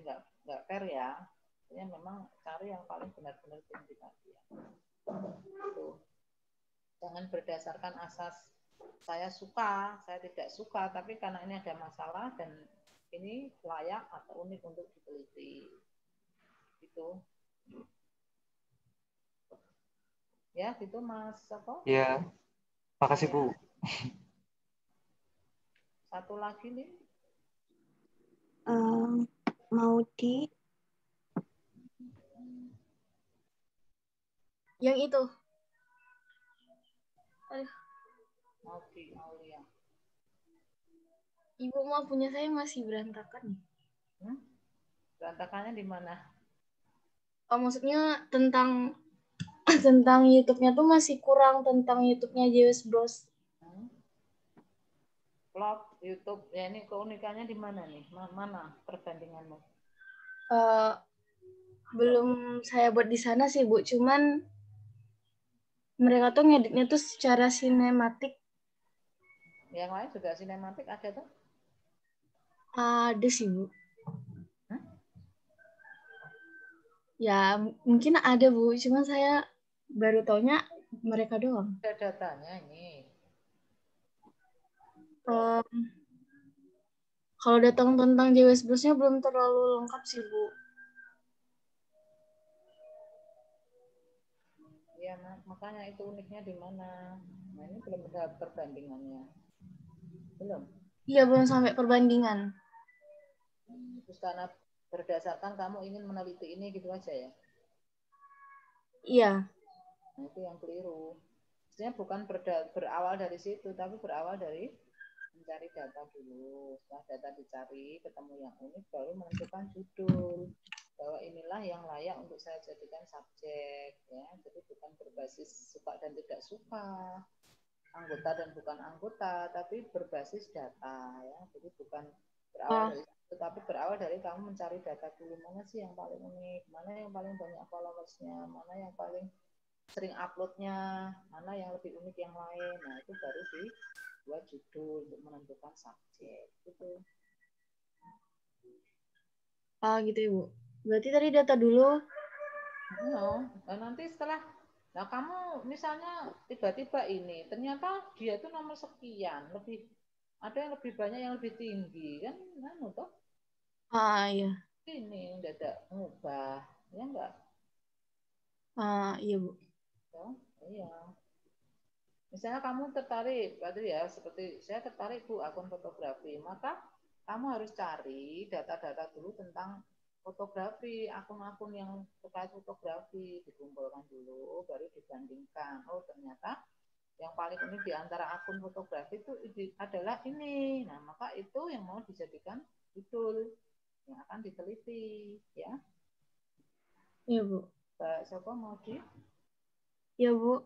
nggak fair ya. Artinya memang cari yang paling benar-benar tinggi tadi ya. Tuh. Jangan berdasarkan asas saya suka, saya tidak suka, tapi karena ini ada masalah dan ini layak atau unik untuk diteliti. Gitu. Ya, gitu Mas apa? Iya. Makasih, Bu. Satu lagi nih. Maudi. Yang itu. Maudi Aulia. Ibu mau punya saya masih berantakan. Berantakannya di mana? Oh, maksudnya tentang tentang YouTube-nya tuh masih kurang tentang YouTube-nya JS Bros. Vlog YouTube ya, ini keunikannya di mana nih? Mana perbandinganmu? Belum saya buat di sana sih Bu, cuman mereka tuh ngeditnya tuh secara sinematik. Yang lain juga sinematik ada tuh? Ada sih Bu. Ya mungkin ada Bu, cuman saya baru taunya mereka doang. Ada datanya ini. Kalau datang tentang JWS Bros-nya belum terlalu lengkap sih Bu. Iya, makanya itu uniknya di mana. Nah, ini belum ada perbandingannya. Belum? Iya, belum sampai perbandingan. Terus karena berdasarkan kamu ingin meneliti ini gitu aja ya? Iya. Nah, itu yang keliru. Sebenarnya bukan berawal dari situ, tapi berawal dari mencari data dulu. Setelah data dicari, ketemu yang unik, baru menentukan judul. Bahwa inilah yang layak untuk saya jadikan subjek. Ya. Jadi bukan berbasis suka dan tidak suka, anggota dan bukan anggota, tapi berbasis data. Ya. Jadi bukan berawal dari situ, tapi berawal dari kamu mencari data dulu. Mana sih yang paling unik, mana yang paling banyak followersnya, mana yang paling sering uploadnya, mana yang lebih unik yang lain. Nah, itu baru dibuat judul untuk menentukan subjek. Gitu. Gitu ya Bu. Berarti tadi data dulu. No. Nah, nanti setelah Nah, kamu misalnya tiba-tiba ini, ternyata dia itu nomor sekian, ada yang lebih banyak, yang lebih tinggi, kan? Toh? Iya. Ini mendadak ngubah, ya enggak? Iya, Bu. Oh, iya. Misalnya kamu tertarik, berarti ya, seperti saya tertarik Bu akun fotografi, maka kamu harus cari data-data dulu tentang fotografi, akun-akun yang terkait fotografi, dikumpulkan dulu, baru dibandingkan. Oh, ternyata yang paling unik di antara akun fotografi itu adalah ini. Nah, maka itu yang mau dijadikan judul yang akan diteliti, ya. Iya, Bu. Mbak siapa mau di? Iya, Bu.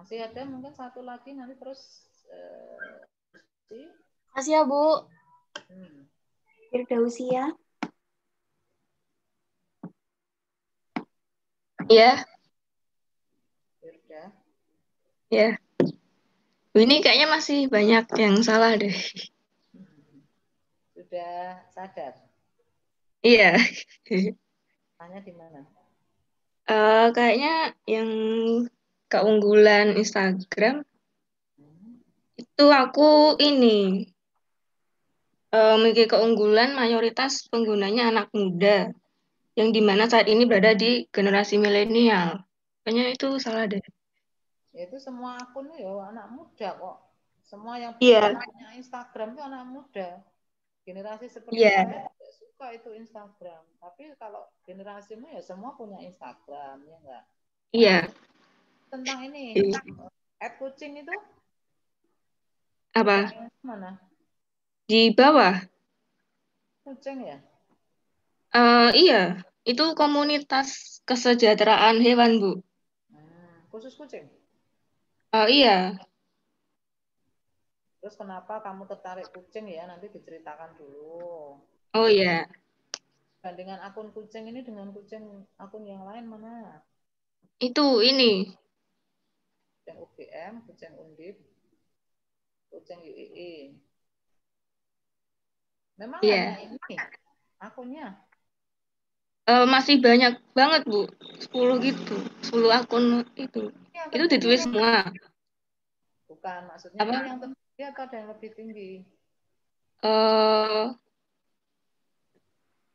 Masih ada mungkin satu lagi nanti terus Kasih ya, Bu. Firdausia. Iya. Firda. Ya. Ini kayaknya masih banyak yang salah deh. Sudah sadar? Iya. Tanya di mana? Kayaknya yang keunggulan Instagram itu aku ini memiliki keunggulan mayoritas penggunanya anak muda yang dimana saat ini berada di generasi milenial. Kayaknya itu salah deh. Ya itu semua akun ya anak muda kok. Semua yang Iya. punya Instagram itu anak muda. Generasi seperti Iya. saya tidak suka itu Instagram. Tapi kalau generasimu ya semua punya Instagram, ya enggak? Iya. Tentang ini, @kucing itu Apa? mana? Di bawah. Kucing ya? Iya, itu komunitas kesejahteraan hewan, Bu. Khusus kucing? Iya. Terus kenapa kamu tertarik kucing ya? Nanti diceritakan dulu. Oh iya. Bandingan akun kucing ini dengan kucing akun yang lain mana? Itu ini. Kucing UGM, kucing Undip, kucing UII. Memang Iya. hanya ini akunnya? Masih banyak banget, Bu. 10 gitu. 10 akun itu. Itu ditulis semua. Bukan, maksudnya Apa? ini yang tertinggi atau ada yang lebih tinggi?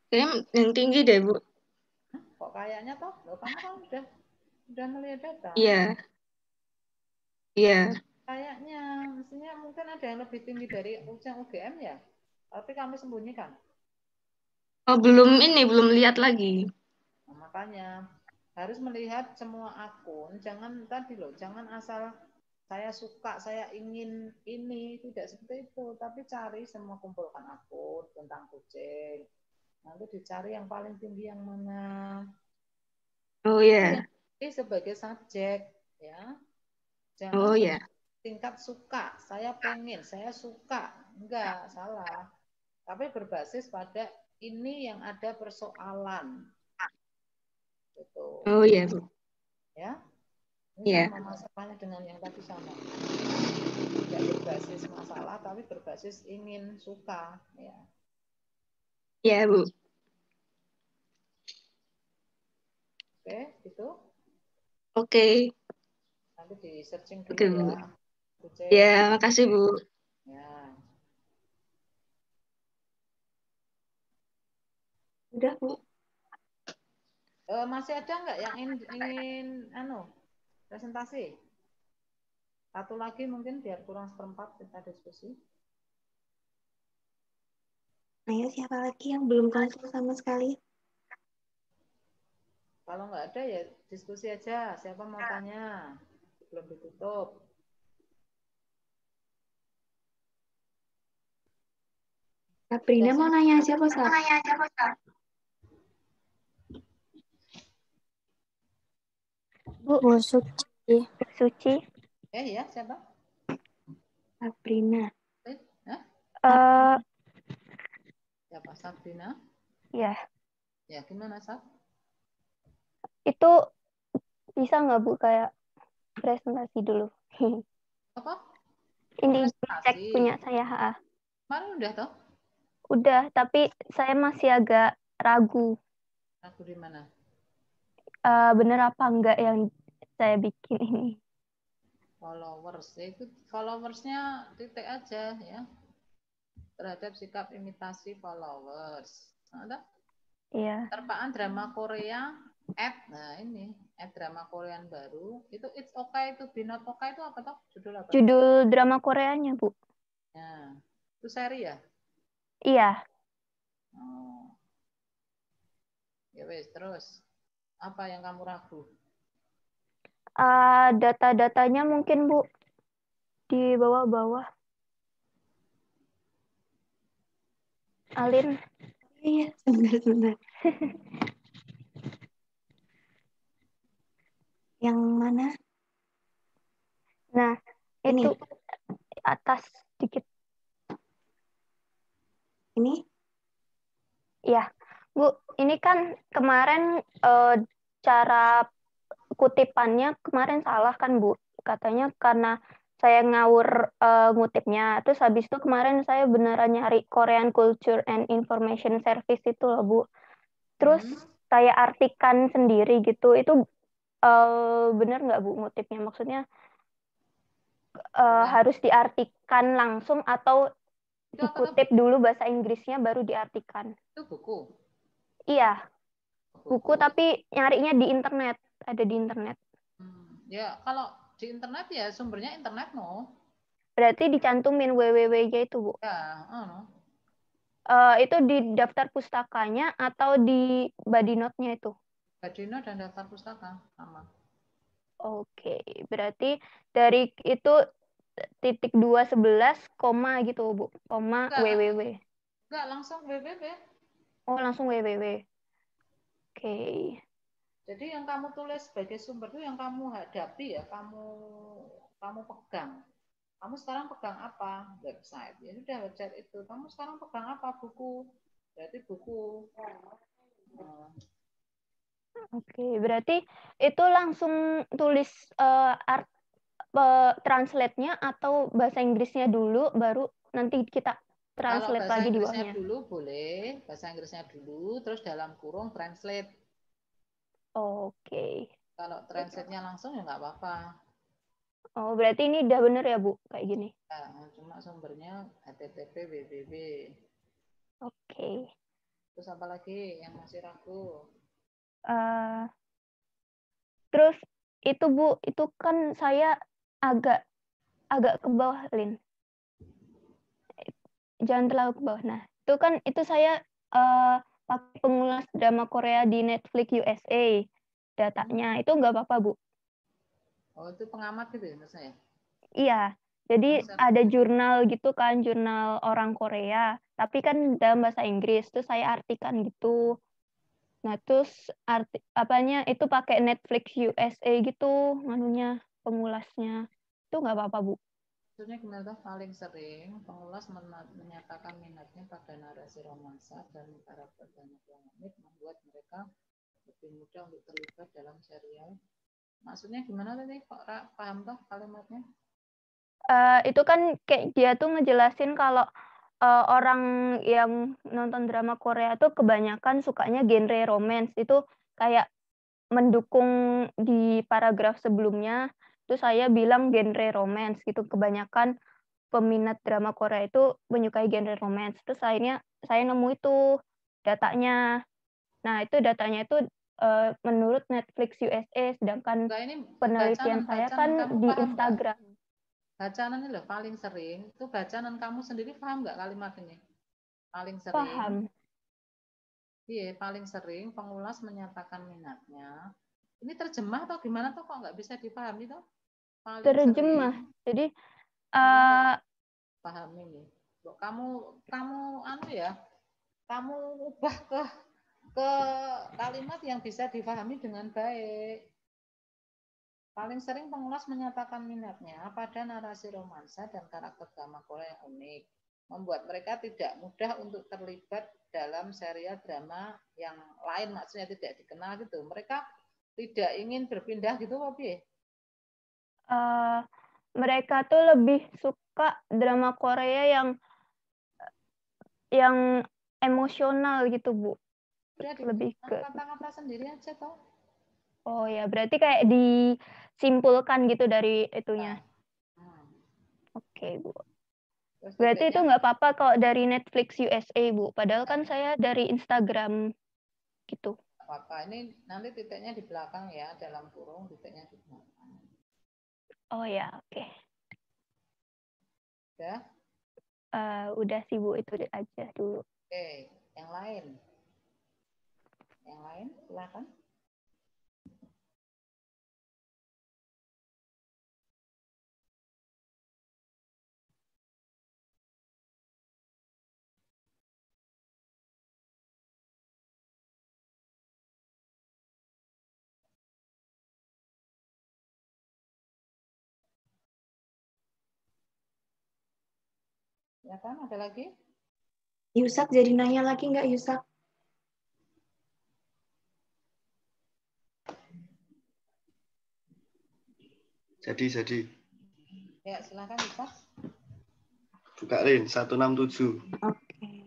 Kayaknya yang tinggi deh, Bu. Kok kayaknya toh? Loh, kamu kan udah melihat data. Iya. Iya. Kayaknya, mestinya mungkin ada yang lebih tinggi dari kucing UGM ya? Tapi kamu sembunyikan. Oh, belum lihat lagi. Nah, makanya harus melihat semua akun, jangan tadi loh, jangan asal saya suka, saya ingin ini, tidak seperti itu, tapi cari semua, kumpulkan akun tentang kucing. Nanti dicari yang paling tinggi yang mana. Oh iya. Ini sebagai subjek, ya. Jangan Oh iya. tingkat suka, saya pengen, saya suka, enggak, salah. Tapi berbasis pada ini yang ada persoalan. Gitu. Oh iya, Bu. Ya. Ini Iya. sama masalahnya dengan yang tadi sama. Tidak berbasis masalah, tapi berbasis ingin, suka. Ya. Iya, Bu. Oke, gitu. Oke. Nanti di searching dulu Oke, Bu. ya. Kucing. Ya, makasih, Bu. Ya. Udah, Bu. Masih ada nggak yang ingin presentasi? Satu lagi mungkin biar kurang seperempat kita diskusi. Ayo, siapa lagi yang belum konsul sama sekali? Kalau nggak ada ya diskusi aja. Siapa mau tanya? Belum ditutup. Sabrina mau nanya aja, Bos. Bu Suci. Suci. Ya, siapa? Sabrina. Siapa? Sabrina? Ya. Ya, gimana, Sab? Itu bisa nggak Bu kayak presentasi dulu? Apa? Ini cek punya saya. Kemarin udah toh? Udah, tapi saya masih agak ragu. Ragu di mana? Bener apa enggak yang saya bikin ini. Followers, itu followersnya titik aja ya. Terhadap sikap imitasi followers. Ada? Iya. Terpaan drama Korea, nah ini, drama Korean baru. Itu It's Okay to Be Not Okay itu apa toh? Judul apa? Judul drama Koreanya, Bu. Ya. Itu seri ya? Iya. Oh. Ya wes, terus apa yang kamu ragu? Data-datanya mungkin, Bu, di bawah-bawah. Alin. Iya, sebentar. Yang mana? Nah, ini itu atas dikit. Ini? Ya, Bu, ini kan kemarin cara kutipannya kemarin salah kan, Bu? Katanya karena saya ngawur ngutipnya. Terus habis itu kemarin saya beneran nyari Korean Culture and Information Service itu loh, Bu. Terus saya artikan sendiri gitu. Itu bener nggak, Bu, ngutipnya? Maksudnya harus diartikan langsung atau dikutip dulu bahasa Inggrisnya baru diartikan? Itu buku? Iya. Buku tapi nyarinya di internet. Ada di internet. Ya, kalau di internet ya sumbernya internet no. Berarti dicantumin www-nya itu, Bu? Ya, Itu di daftar pustakanya atau di body note-nya itu? Body note dan daftar pustaka sama. Oke, berarti dari itu titik 211 koma gitu, Bu, koma www. Enggak, langsung www. Oh, langsung www. Oke. Jadi yang kamu tulis sebagai sumber itu yang kamu hadapi ya, kamu pegang. Kamu sekarang pegang apa? Website. Ya sudah, website itu. Kamu sekarang pegang apa? Buku. Berarti buku. Oke, berarti itu langsung tulis translate-nya atau bahasa Inggrisnya dulu, baru nanti kita translate lagi di bawahnya. Kalau bahasa Inggrisnya dulu boleh, bahasa Inggrisnya dulu, terus dalam kurung translate. Oke. Kalau translate-nya langsung ya nggak apa-apa. Oh, berarti ini udah bener ya, Bu, kayak gini? Ya, cuma sumbernya http www. Oke. Terus apa lagi yang masih ragu? Terus itu, Bu, itu kan saya agak ke bawah, Lin. Jangan terlalu ke bawah. Nah, itu saya pakai pengulas drama Korea di Netflix USA. Datanya itu nggak apa-apa, Bu? Oh, itu pengamat gitu ya maksudnya? Iya. Jadi ada jurnal gitu kan, jurnal orang Korea. Tapi kan dalam bahasa Inggris. Terus saya artikan gitu. Nah, terus itu pakai Netflix USA gitu, pengulasnya. Itu nggak apa-apa, Bu? Maksudnya gimana tuh? Paling sering pengulas menyatakan minatnya pada narasi romansa dan karakter banyak wanita membuat mereka lebih mudah untuk terlibat dalam serial. Maksudnya gimana tadi? Kok paham toh kalimatnya? Itu kan kayak dia tuh ngejelasin kalau orang yang nonton drama Korea tuh kebanyakan sukanya genre romance. Itu kayak mendukung di paragraf sebelumnya. Terus saya bilang genre romance gitu. Kebanyakan peminat drama Korea itu menyukai genre romance. Terus akhirnya saya nemu itu datanya. Nah, itu datanya itu menurut Netflix USA, sedangkan penelitian saya kan di Instagram. Bacaan ini loh paling sering, itu bacaan kamu sendiri paham nggak kalimat ini? Paling sering. Paham. Iya, paling sering pengulas menyatakan minatnya. Ini terjemah atau gimana tuh kok nggak bisa dipahami tuh? Paling terjemah. Sering. Jadi paham ini. Kamu anu ya, kamu ubah ke kalimat yang bisa dipahami dengan baik. Paling sering pengulas menyatakan minatnya pada narasi romansa dan karakter drama Korea yang unik, membuat mereka tidak mudah untuk terlibat dalam serial drama yang lain, maksudnya tidak dikenal gitu. Mereka tidak ingin berpindah gitu, Bobi? Mereka tuh lebih suka drama Korea yang emosional gitu, Bu. Udah Lebih ke kata-kata sendiri aja toh. Oh ya, berarti kayak disimpulkan gitu dari itunya. Oke, Bu. Terus Berarti itu titiknya nggak apa-apa kalau dari Netflix USA, Bu. Padahal kan saya dari Instagram gitu. apa-apa. Ini nanti titiknya di belakang ya, dalam kurung titiknya di belakang. Oh ya, oke. Udah? Udah sih, Bu, itu aja dulu. Oke, yang lain. Yang lain, silakan. Ya kan, ada lagi? Yusak jadi nanya lagi nggak Yusak? Jadi. Ya, silakan Yusak. Buka Lin, 167. Oke.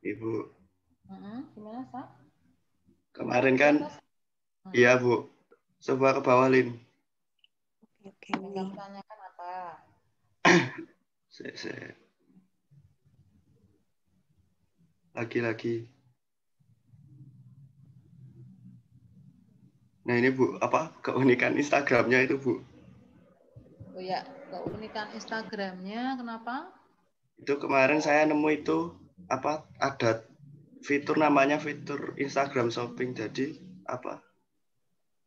Ibu. Gimana, Sa? Kemarin kan, iya Bu. Coba ke bawah Lin. Oke. Yang kamu tanyakan apa? Lagi. Nah ini Bu, apa keunikan Instagramnya itu Bu? Oh ya, keunikan Instagramnya kenapa? Itu kemarin saya nemu itu apa ada fitur namanya fitur Instagram Shopping. Jadi apa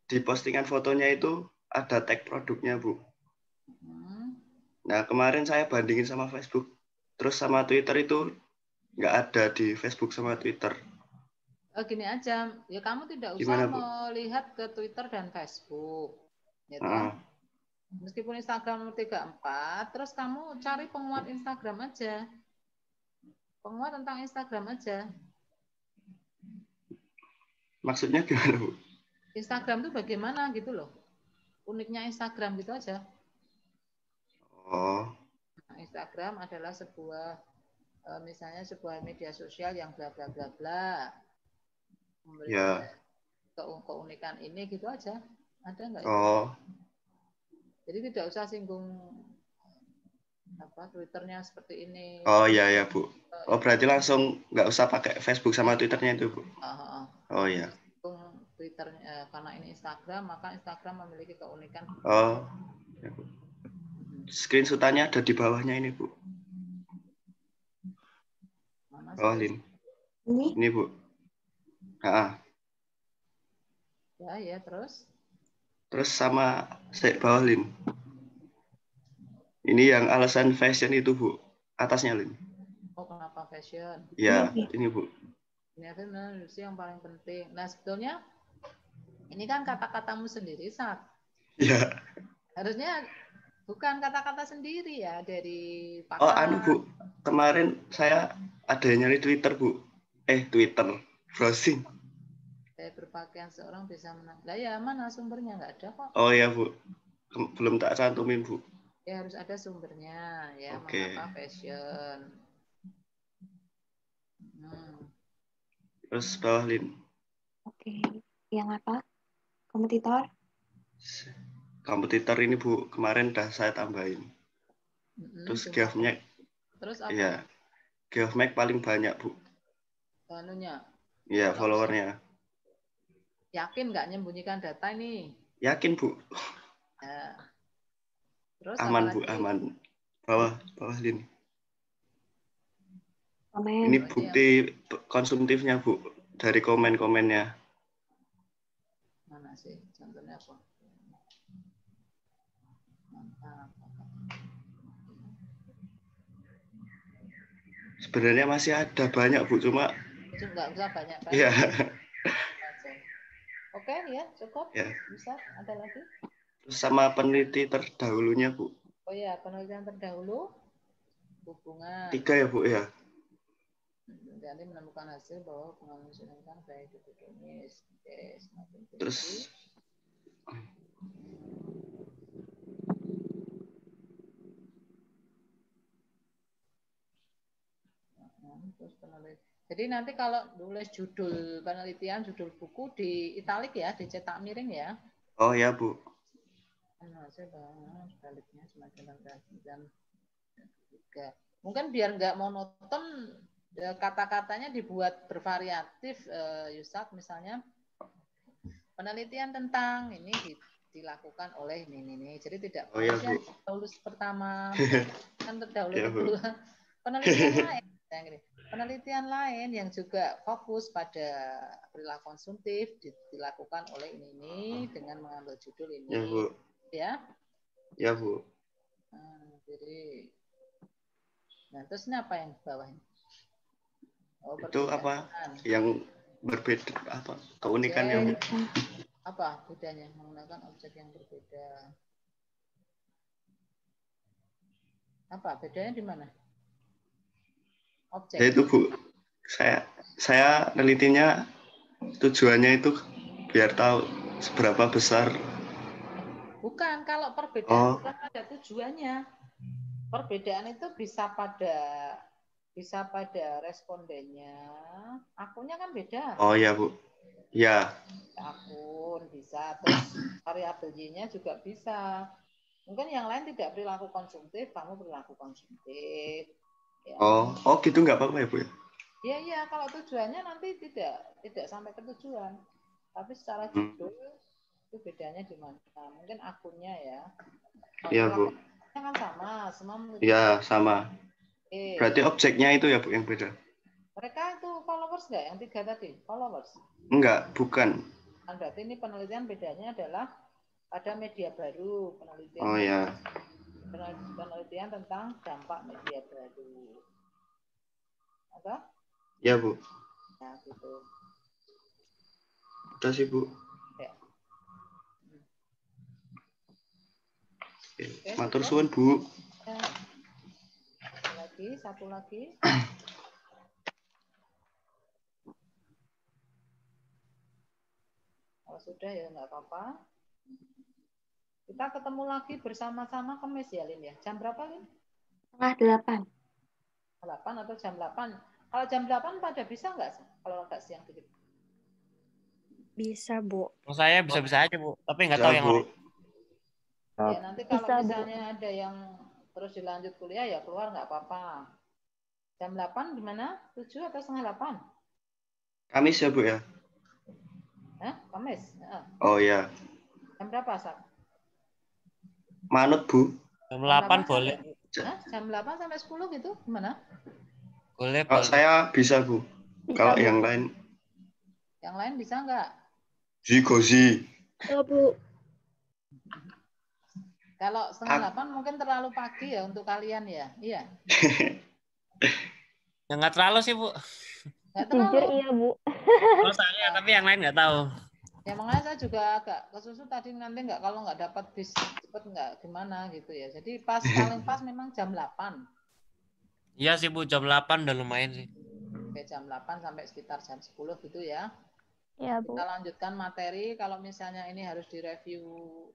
di postingan fotonya itu ada tag produknya Bu. Nah kemarin saya bandingin sama Facebook, terus sama Twitter itu nggak ada di Facebook sama Twitter. Gini aja, ya kamu tidak usah Gimana, Bu? melihat ke Twitter dan Facebook, ya toh. Meskipun Instagram nomor 34, terus kamu cari penguat Instagram aja, penguat tentang Instagram aja. Maksudnya gimana Bu? Instagram itu bagaimana gitu loh, uniknya Instagram gitu aja. Oh. Nah, Instagram adalah sebuah misalnya sebuah media sosial yang bla bla bla bla. Ya. Keunikan ini gitu aja, ada nggak? Oh. Jadi tidak usah singgung apa Twitternya seperti ini. Oh iya ya Bu. Oh berarti langsung nggak usah pakai Facebook sama Twitternya itu Bu. Oh iya. Twitternya karena ini Instagram, maka Instagram memiliki keunikan. Oh. Ya, Bu. Screenshotannya ada di bawahnya ini Bu. Mana oh Lin. Ini Bu. Ya terus. Terus sama bawah Lin. Ini yang alasan fashion itu Bu. Atasnya Lin. Oh kenapa fashion? Ya ini Bu. Ini adalah yang paling penting. Nah sebetulnya ini kan kata-katamu sendiri Sat. Iya. Harusnya bukan kata-kata sendiri ya dari pakar. Oh anu Bu. Kemarin saya ada yang nyari Twitter Bu. Twitter browsing. Saya berpakaian seorang bisa menang. Lah ya mana sumbernya nggak ada kok. Oh ya Bu. Belum tak cantumin Bu. Ya harus ada sumbernya ya. Oke. Mengapa fashion? Terus bawah Lin. Oke. Yang apa? Kompetitor? Kompetitor ini Bu. Kemarin udah saya tambahin. Terus Geofmax. Terus apa? Iya. Geofmax paling banyak Bu. Anunya. Iya followernya. Yakin nggak nyembunyikan data ini? Yakin Bu. Ya. Terus aman Bu, aman. Bawah Lin. Komen. Ini bukti konsumtifnya Bu dari komen-komennya. Mana sih contohnya apa? Mantap. Sebenarnya masih ada banyak Bu, cuma nggak usah banyak-banyak. Iya. Oke ya cukup. Ya. Bisa ada lagi? Terus sama peneliti terdahulunya Bu. Oh ya penelitian terdahulu hubungan. 3 ya Bu ya. Nanti menemukan hasil bahwa pengalaman menyenangkan baik dipotomis. Oke, semakin tinggi. Terus terus jadi nanti kalau nulis judul penelitian, judul buku di italik ya, dicetak miring ya. oh ya Bu. Sebaliknya semakin dan juga. Mungkin biar nggak monoton, kata-katanya dibuat bervariatif, Yusat, misalnya penelitian tentang ini dilakukan oleh ini. Jadi tidak harus yang lulus pertama, kan terdahulu kedua. Penelitian lain yang juga fokus pada perilaku konsumtif dilakukan oleh ini dengan mengambil judul ini. Ya Bu. Ya. Ya Bu. Jadi, nah terus ini apa yang di bawahnya? Oh, itu apa yang berbeda, apa keunikan yang apa bedanya menggunakan objek yang berbeda? Apa bedanya di mana? Objek. Ya itu Bu, saya nelitinya tujuannya itu biar tahu seberapa besar. Bukan, kalau perbedaan bukan ada tujuannya. Perbedaan itu bisa pada respondennya, akunnya kan beda. Oh ya Bu, ya. Akun bisa, terus variabel Y-nya juga bisa. Mungkin yang lain tidak perilaku konsumtif, kamu perilaku konsumtif. Ya. Oh gitu nggak apa-apa ya Bu? Iya, kalau tujuannya nanti tidak sampai ke tujuan, tapi secara judul itu bedanya di mana? Mungkin akunnya ya. Iya Bu. Kan sama, semua. Iya sama. Berarti objeknya itu ya Bu yang beda. Mereka itu followers nggak yang 3 tadi? Followers? Enggak, bukan. Berarti ini penelitian bedanya adalah ada media baru, penelitian. Oh ya. Penelitian tentang dampak media baru. Apa? Ya Bu. Nah, gitu. Udah sih Bu. Ya. Oke, matur suwun Bu. Satu lagi. Kalau sudah ya nggak apa-apa. Kita ketemu lagi bersama-sama Kamis ya, Lin ya. Jam berapa, Lin? 7:30. 8 atau jam 8? Kalau jam 8 pada bisa nggak sih? Kalau agak siang dikit. Bisa, Bu. Saya bisa-bisa aja, Bu. Tapi nggak tahu yang lain. Ya, nanti kalau misalnya ada yang terus dilanjut kuliah ya keluar nggak apa-apa. Jam 8 gimana? 7 atau setengah 8? Kamis ya Bu ya? Kamis? Oh ya. Jam berapa, Sak? Manut Bu. Jam 8 boleh. Jam 8 sampai 10 gitu? Gimana? Boleh, Kalau saya bisa Bu. Kalau yang lain? Yang lain bisa nggak? Gozi. Ya Bu. Kalau setengah 8 mungkin terlalu pagi ya untuk kalian ya? Iya. Ya, nggak terlalu sih Bu. Jujur iya Bu. Kalau saya, tapi yang lain nggak tahu. Ya makanya saya juga agak kesusu tadi nanti nggak kalau nggak dapat bis cepet nggak gimana gitu ya. Jadi paling pas memang jam 8. Iya sih Bu, jam 8 udah lumayan sih. Oke, jam 8 sampai sekitar jam 10 gitu ya. Ya Bu. Kita lanjutkan materi. Kalau misalnya ini harus direview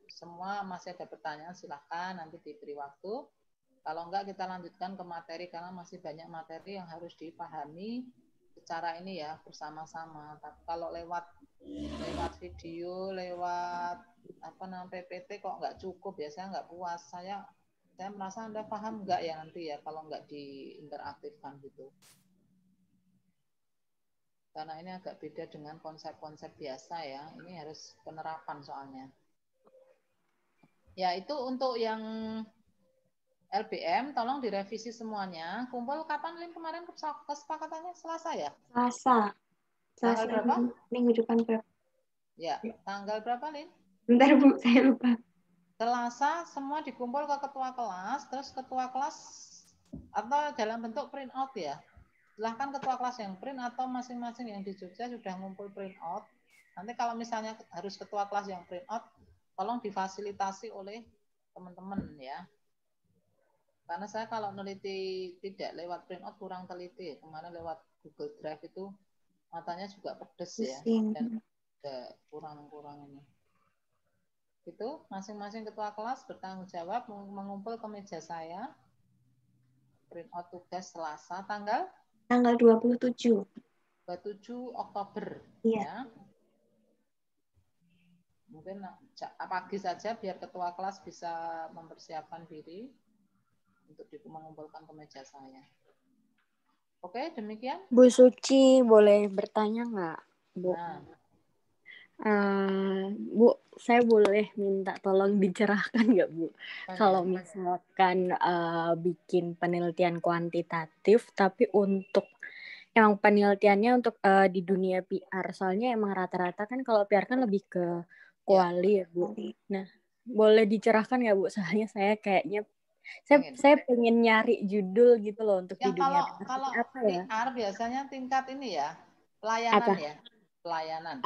semua, masih ada pertanyaan silahkan nanti diberi waktu. Kalau enggak kita lanjutkan ke materi karena masih banyak materi yang harus dipahami secara ini ya bersama-sama. Tapi kalau lewat video, lewat PPT kok nggak cukup ya, saya nggak puas. Saya merasa Anda paham nggak ya nanti ya kalau nggak diinteraktifkan gitu. Karena ini agak beda dengan konsep-konsep biasa ya. Ini harus penerapan soalnya. Ya itu untuk yang LBM, tolong direvisi semuanya. Kumpul kapan Lim kemarin kesepakatannya? Selasa ya? Selasa. Tanggal berapa? Minggu depan berapa? Ya, tanggal berapa Lin? Bentar Bu, saya lupa. Selasa semua dikumpul ke ketua kelas, terus ketua kelas atau dalam bentuk print out ya. Silahkan ketua kelas yang print atau masing-masing yang di Jogja sudah ngumpul print out. Nanti kalau misalnya harus ketua kelas yang print out, tolong difasilitasi oleh teman-teman ya. Karena saya kalau neliti tidak lewat printout kurang teliti. Kemarin lewat Google Drive itu matanya juga pedes ya. Dan kurang ini. Itu masing-masing ketua kelas bertanggung jawab mengumpul ke meja saya. Printout tugas Selasa tanggal 27 Oktober. Iya. Ya. Mungkin pagi saja biar ketua kelas bisa mempersiapkan diri untuk mengumpulkan ke meja saya. Oke, demikian. Bu Suci, boleh bertanya nggak, Bu? Nah. Bu, saya boleh minta tolong dicerahkan nggak, Bu? Kalau misalkan bikin penelitian kuantitatif, tapi untuk emang penelitiannya untuk di dunia PR, soalnya emang rata-rata kan kalau PR kan lebih ke kuali ya, Bu. Nah, boleh dicerahkan nggak, Bu? Soalnya saya kayaknya saya pengen nyari judul gitu loh untuk yang di dunia PR. Kalau apa ya? PR biasanya tingkat ini ya, pelayanan apa? Ya, pelayanan.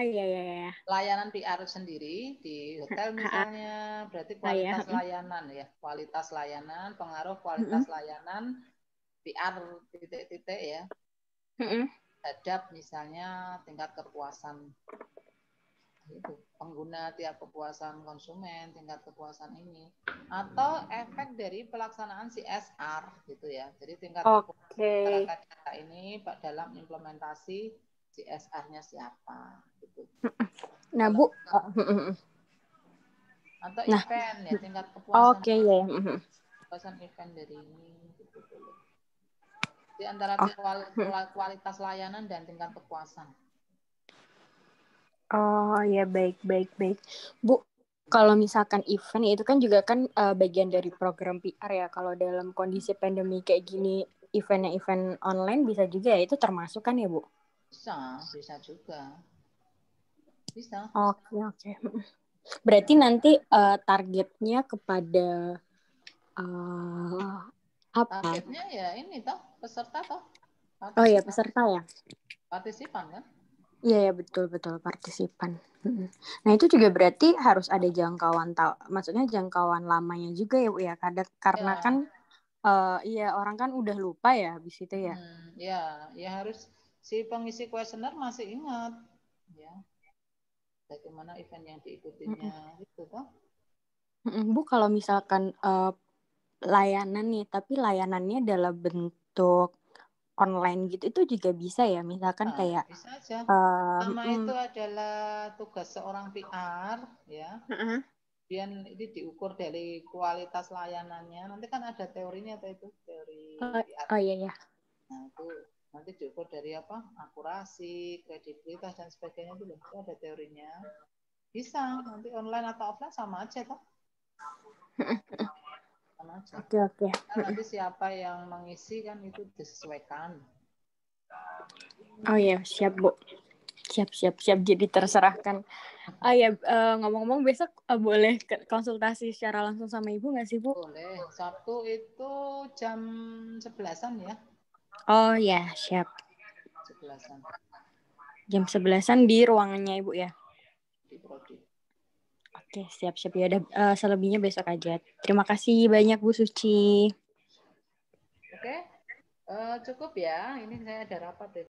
Iya. Pelayanan PR sendiri di hotel misalnya, berarti kualitas layanan ya, kualitas layanan, pengaruh kualitas layanan PR titik-titik ya. Terhadap misalnya tingkat kepuasan itu pengguna, tiap kepuasan konsumen, tingkat kepuasan ini, atau efek dari pelaksanaan CSR gitu ya. Jadi tingkat kepuasan masyarakat data ini dalam implementasi CSR-nya siapa gitu. Nah, Bu, atau event ya, tingkat kepuasan. Kepuasan event dari ini gitu. Di antara kualitas layanan dan tingkat kepuasan. Oh ya, baik. Bu, kalau misalkan event itu kan juga kan bagian dari program PR ya. Kalau dalam kondisi pandemi kayak gini, event online bisa juga ya, itu termasuk kan ya, Bu? Bisa juga. Bisa. Oke. Berarti nanti targetnya kepada apa? Targetnya ya ini toh, peserta toh. Oh ya, peserta ya. Partisipan kan? Iya, betul partisipan. Nah, itu juga berarti harus ada jangkauan maksudnya jangkauan lamanya juga ya, Bu ya. Karena kan orang kan udah lupa ya habis itu ya. Ya harus si pengisi kuesioner masih ingat ya. Bagaimana event yang diikutinya gitu toh. Bu, kalau misalkan layanan nih, tapi layanannya dalam bentuk online gitu, itu juga bisa ya, misalkan kayak bisa aja. Itu adalah tugas seorang PR ya. Kemudian ini diukur dari kualitas layanannya. Nanti kan ada teorinya atau itu teori PR. Iya. Nah, itu nanti diukur dari apa? Akurasi, kredibilitas dan sebagainya itu ada teorinya. Bisa nanti online atau offline sama aja toh. Sama aja. Oke. Nanti siapa yang mengisi kan itu disesuaikan. Oh iya, siap Bu. Siap. Jadi terserahkan. Ngomong-ngomong besok boleh konsultasi secara langsung sama Ibu nggak sih, Bu? Boleh. Sabtu itu jam 11-an ya. Oh ya, siap. 11-an. Jam 11-an di ruangannya Ibu ya? Di Prodi. Oke, siap. Ya udah selebihnya besok aja. Terima kasih banyak Bu Suci. Oke. Cukup ya. Ini saya ada rapat.